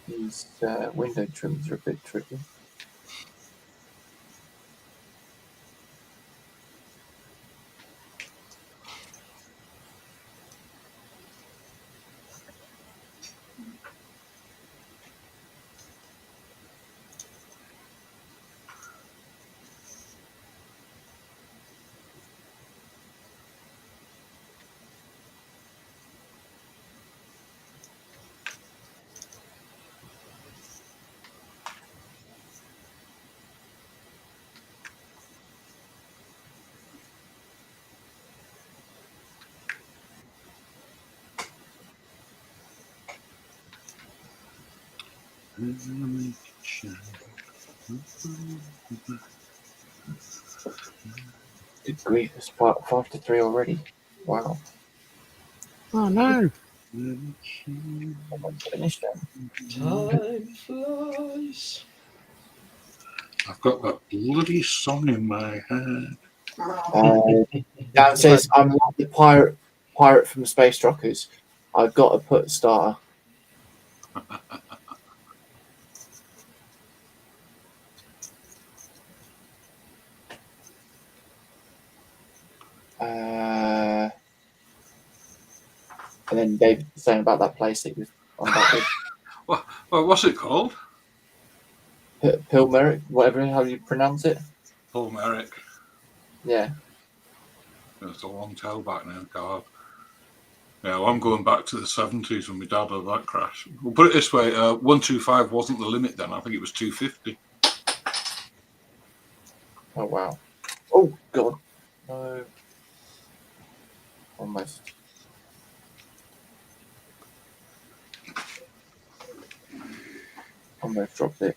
These window trims are a bit tricky. Good grief, it's 5 to 3 already. Wow. Oh no. Almost finished then. Time flies. I've got that bloody song in my head. Dan says, I'm like the pirate from Space Truckers. I've got to put starter. And then Dave was saying about that place that he was on about Well, what's it called? Pilmeric, whatever, how you pronounce it. Paul Merrick. Yeah. It's a long tail back now, God. Yeah, well, I'm going back to the 70s when my dad had that crash. We'll put it this way, 125 wasn't the limit then. I think it was 250. Oh, wow. Oh, God. No. Almost. Almost dropped it.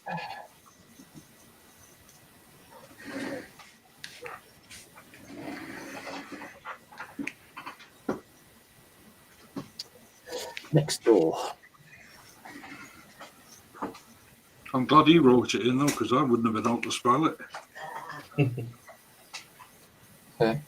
Next door. I'm glad he wrote it in though, because I wouldn't have been able to spell it. Okay.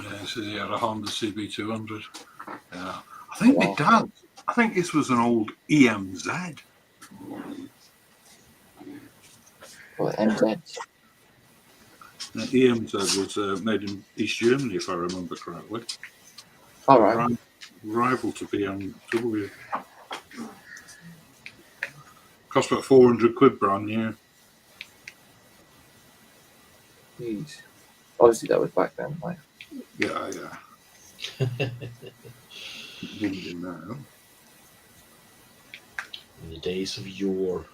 Yeah, so he had a Honda CB200. Yeah. I think my dad, I think this was an old EMZ. Well, MZ. EMZ was made in East Germany, if I remember correctly. All right. Rival to BMW. Cost about 400 quid brand new. Jeez. Obviously, that was back then. Like. Yeah. Wouldn't be now. In the days of yore.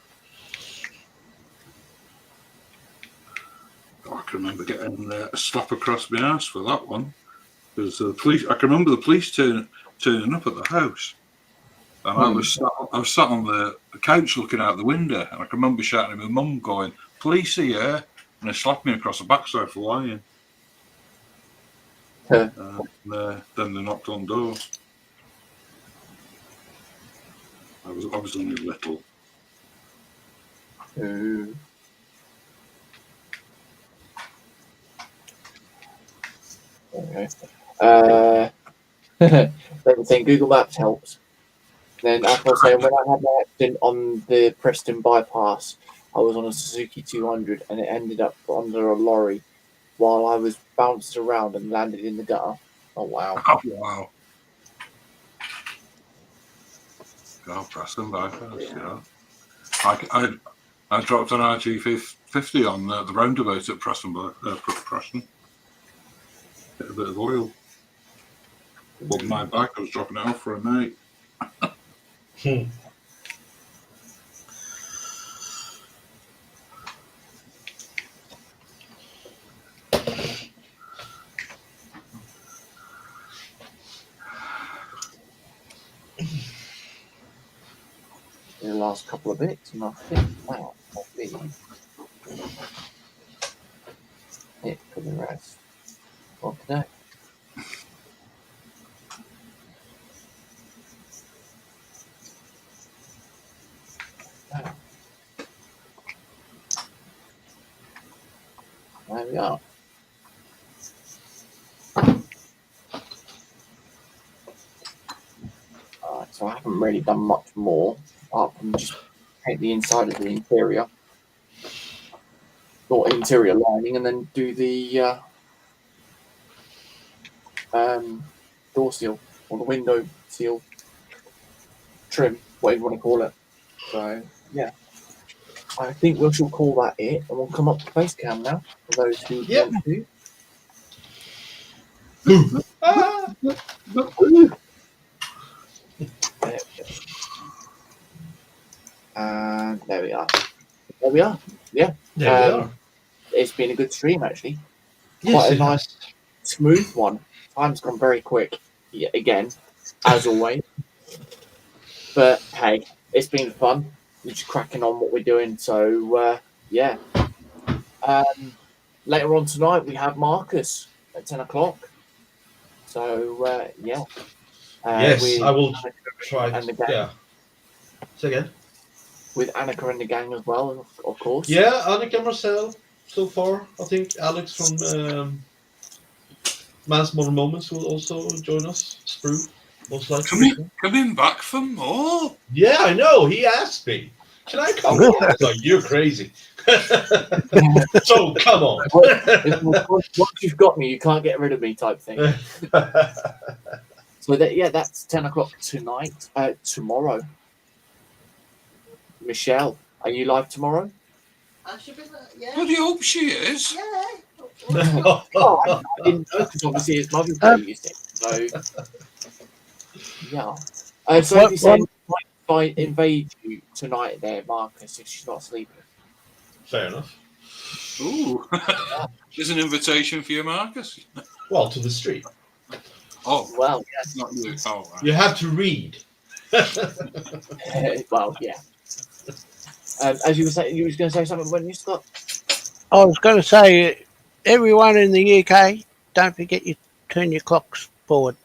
I can remember getting a slap across my ass for that one. Because the police, I can remember the police turning up at the house. And I was sat on the couch looking out the window, and I can remember shouting at my mum going, "Police are here," and they slapped me across the backside for lying. Then they knocked on the door. I was only little. Okay. Everything Google Maps helps. Then, as I was saying, when I had my accident on the Preston bypass, I was on a Suzuki 200 and it ended up under a lorry while I was bounced around and landed in the gutter. Oh, wow. Oh, wow. God, Preston bypass, yeah. I dropped an RG50 on the roundabout at Preston. Hit a bit of oil. Wasn't my back, I was dropping it off for a mate. The last couple of bits, and I think that will be it for the rest of today. There we are. So I haven't really done much more apart from just paint the inside of the interior or interior lining, and then do the door seal or the window seal trim, whatever you want to call it. So yeah, I think we shall call that it, and we'll come up to face cam now for those who want to. And there we are. There we are. Yeah. There we are. It's been a good stream, actually. Yes, Quite a it nice, has. smooth one. Time's gone very quick. Yeah, again, as always. But hey, it's been fun. We're just cracking on what we're doing. So yeah, Later on tonight, we have Marcus at 10 o'clock. So, yeah. Yes, with I will Annika try. and the gang, Yeah. Say again. with Annika and the gang as well, of course. Yeah, Annika Marcel so far. I think Alex from Man's Modern Moments will also join us. Sprue, most likely. Coming back for more. Yeah, I know. He asked me, "Can I come?" Oh, I was like, "You're crazy." So come on. Once you've got me, you can't get rid of me, type thing. So that's 10 o'clock tonight. Tomorrow. Michelle, are you live tomorrow? I should be, yeah. Bloody hope she is. Yeah. Oh, I didn't know because obviously it's Mother's Day, you see. So, yeah. So What- if you say might invade you tonight there, Marcus, if she's not sleeping. Fair enough. Ooh. There's an invitation for you, Marcus. Well, to the street. Oh, Well, yes. not you. Oh, right. You have to read. Well, yeah. As you were saying, you was going to say something, weren't you, Scott? I was going to say, everyone in the UK, don't forget you turn your clocks forward.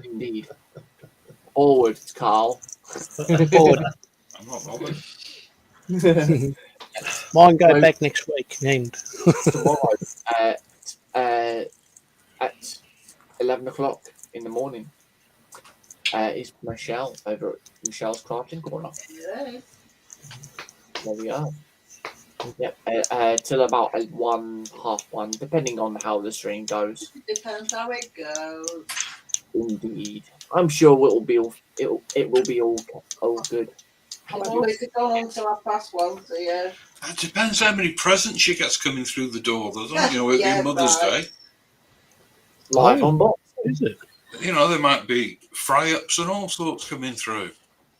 Indeed. Forward, Carl. Forward. I'm not bothered. Mine go So- back next week. And Tomorrow at 11 o'clock in the morning is Michelle over at Michelle's Crafting Corner. Yes. There we are. Yep. Till about 1:30, depending on how the stream goes. Depends how it goes. Indeed, I'm sure it will be all good. I'm always going on till 1:30, so yeah. It depends how many presents she gets coming through the door, doesn't it? You know, it'd Yeah, be Mother's right. Day. Live Oh. on box. is it? You know, there might be fry-ups and all sorts coming through.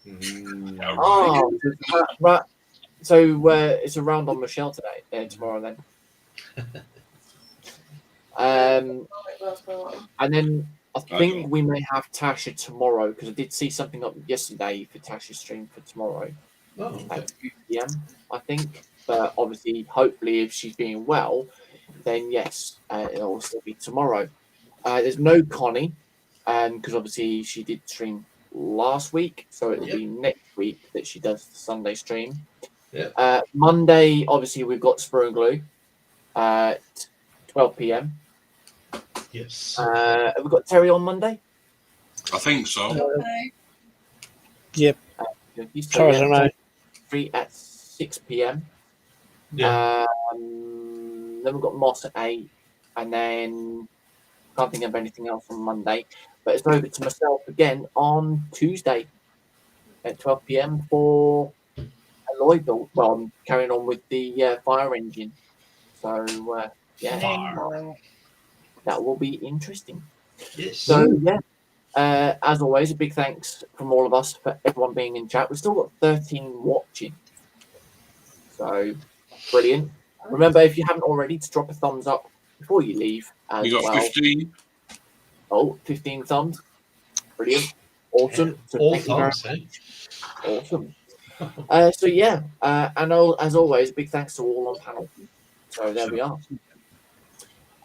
Yeah, right. Oh, right. So it's a round on Michelle today, tomorrow then. And then I think we may have Tasha tomorrow because I did see something up yesterday for Tasha's stream for tomorrow Oh, okay. at 2 p.m. I think. But obviously, hopefully, if she's being well, then yes, it'll still be tomorrow. There's no Connie, because obviously she did stream last week, so it'll be next week that she does the Sunday stream. Yeah. Monday, obviously, we've got Spur and Glue at 12 p.m. Yes. Have we got Terry on Monday? I think so. Okay. Yep. He's Sorry, I don't know. free at 6 p.m. Yeah. Then we've got Moss at 8, and then can't think of anything else on Monday. But it's over to myself again on Tuesday at 12 p.m. for a Lloyd build. Well, I'm carrying on with the fire engine. So, that will be interesting. Yes. So, as always, a big thanks from all of us for everyone being in chat. We've still got 13 watching. So, brilliant. Remember, if you haven't already, to drop a thumbs up before you leave as You got well. 15. Oh, 15 thumbs. Brilliant. Awesome. So All thank you very thumbs, eh? Awesome. And as always, big thanks to all on panel. So there we are.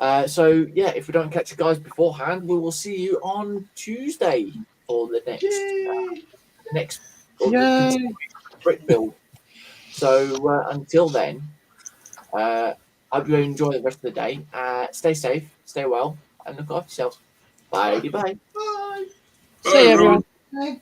If we don't catch you guys beforehand, we will see you on Tuesday for the next brick build. So until then, I hope you enjoy the rest of the day. Stay safe, stay well, and look after yourself. Bye. Bye. Bye. See you, everyone. Okay.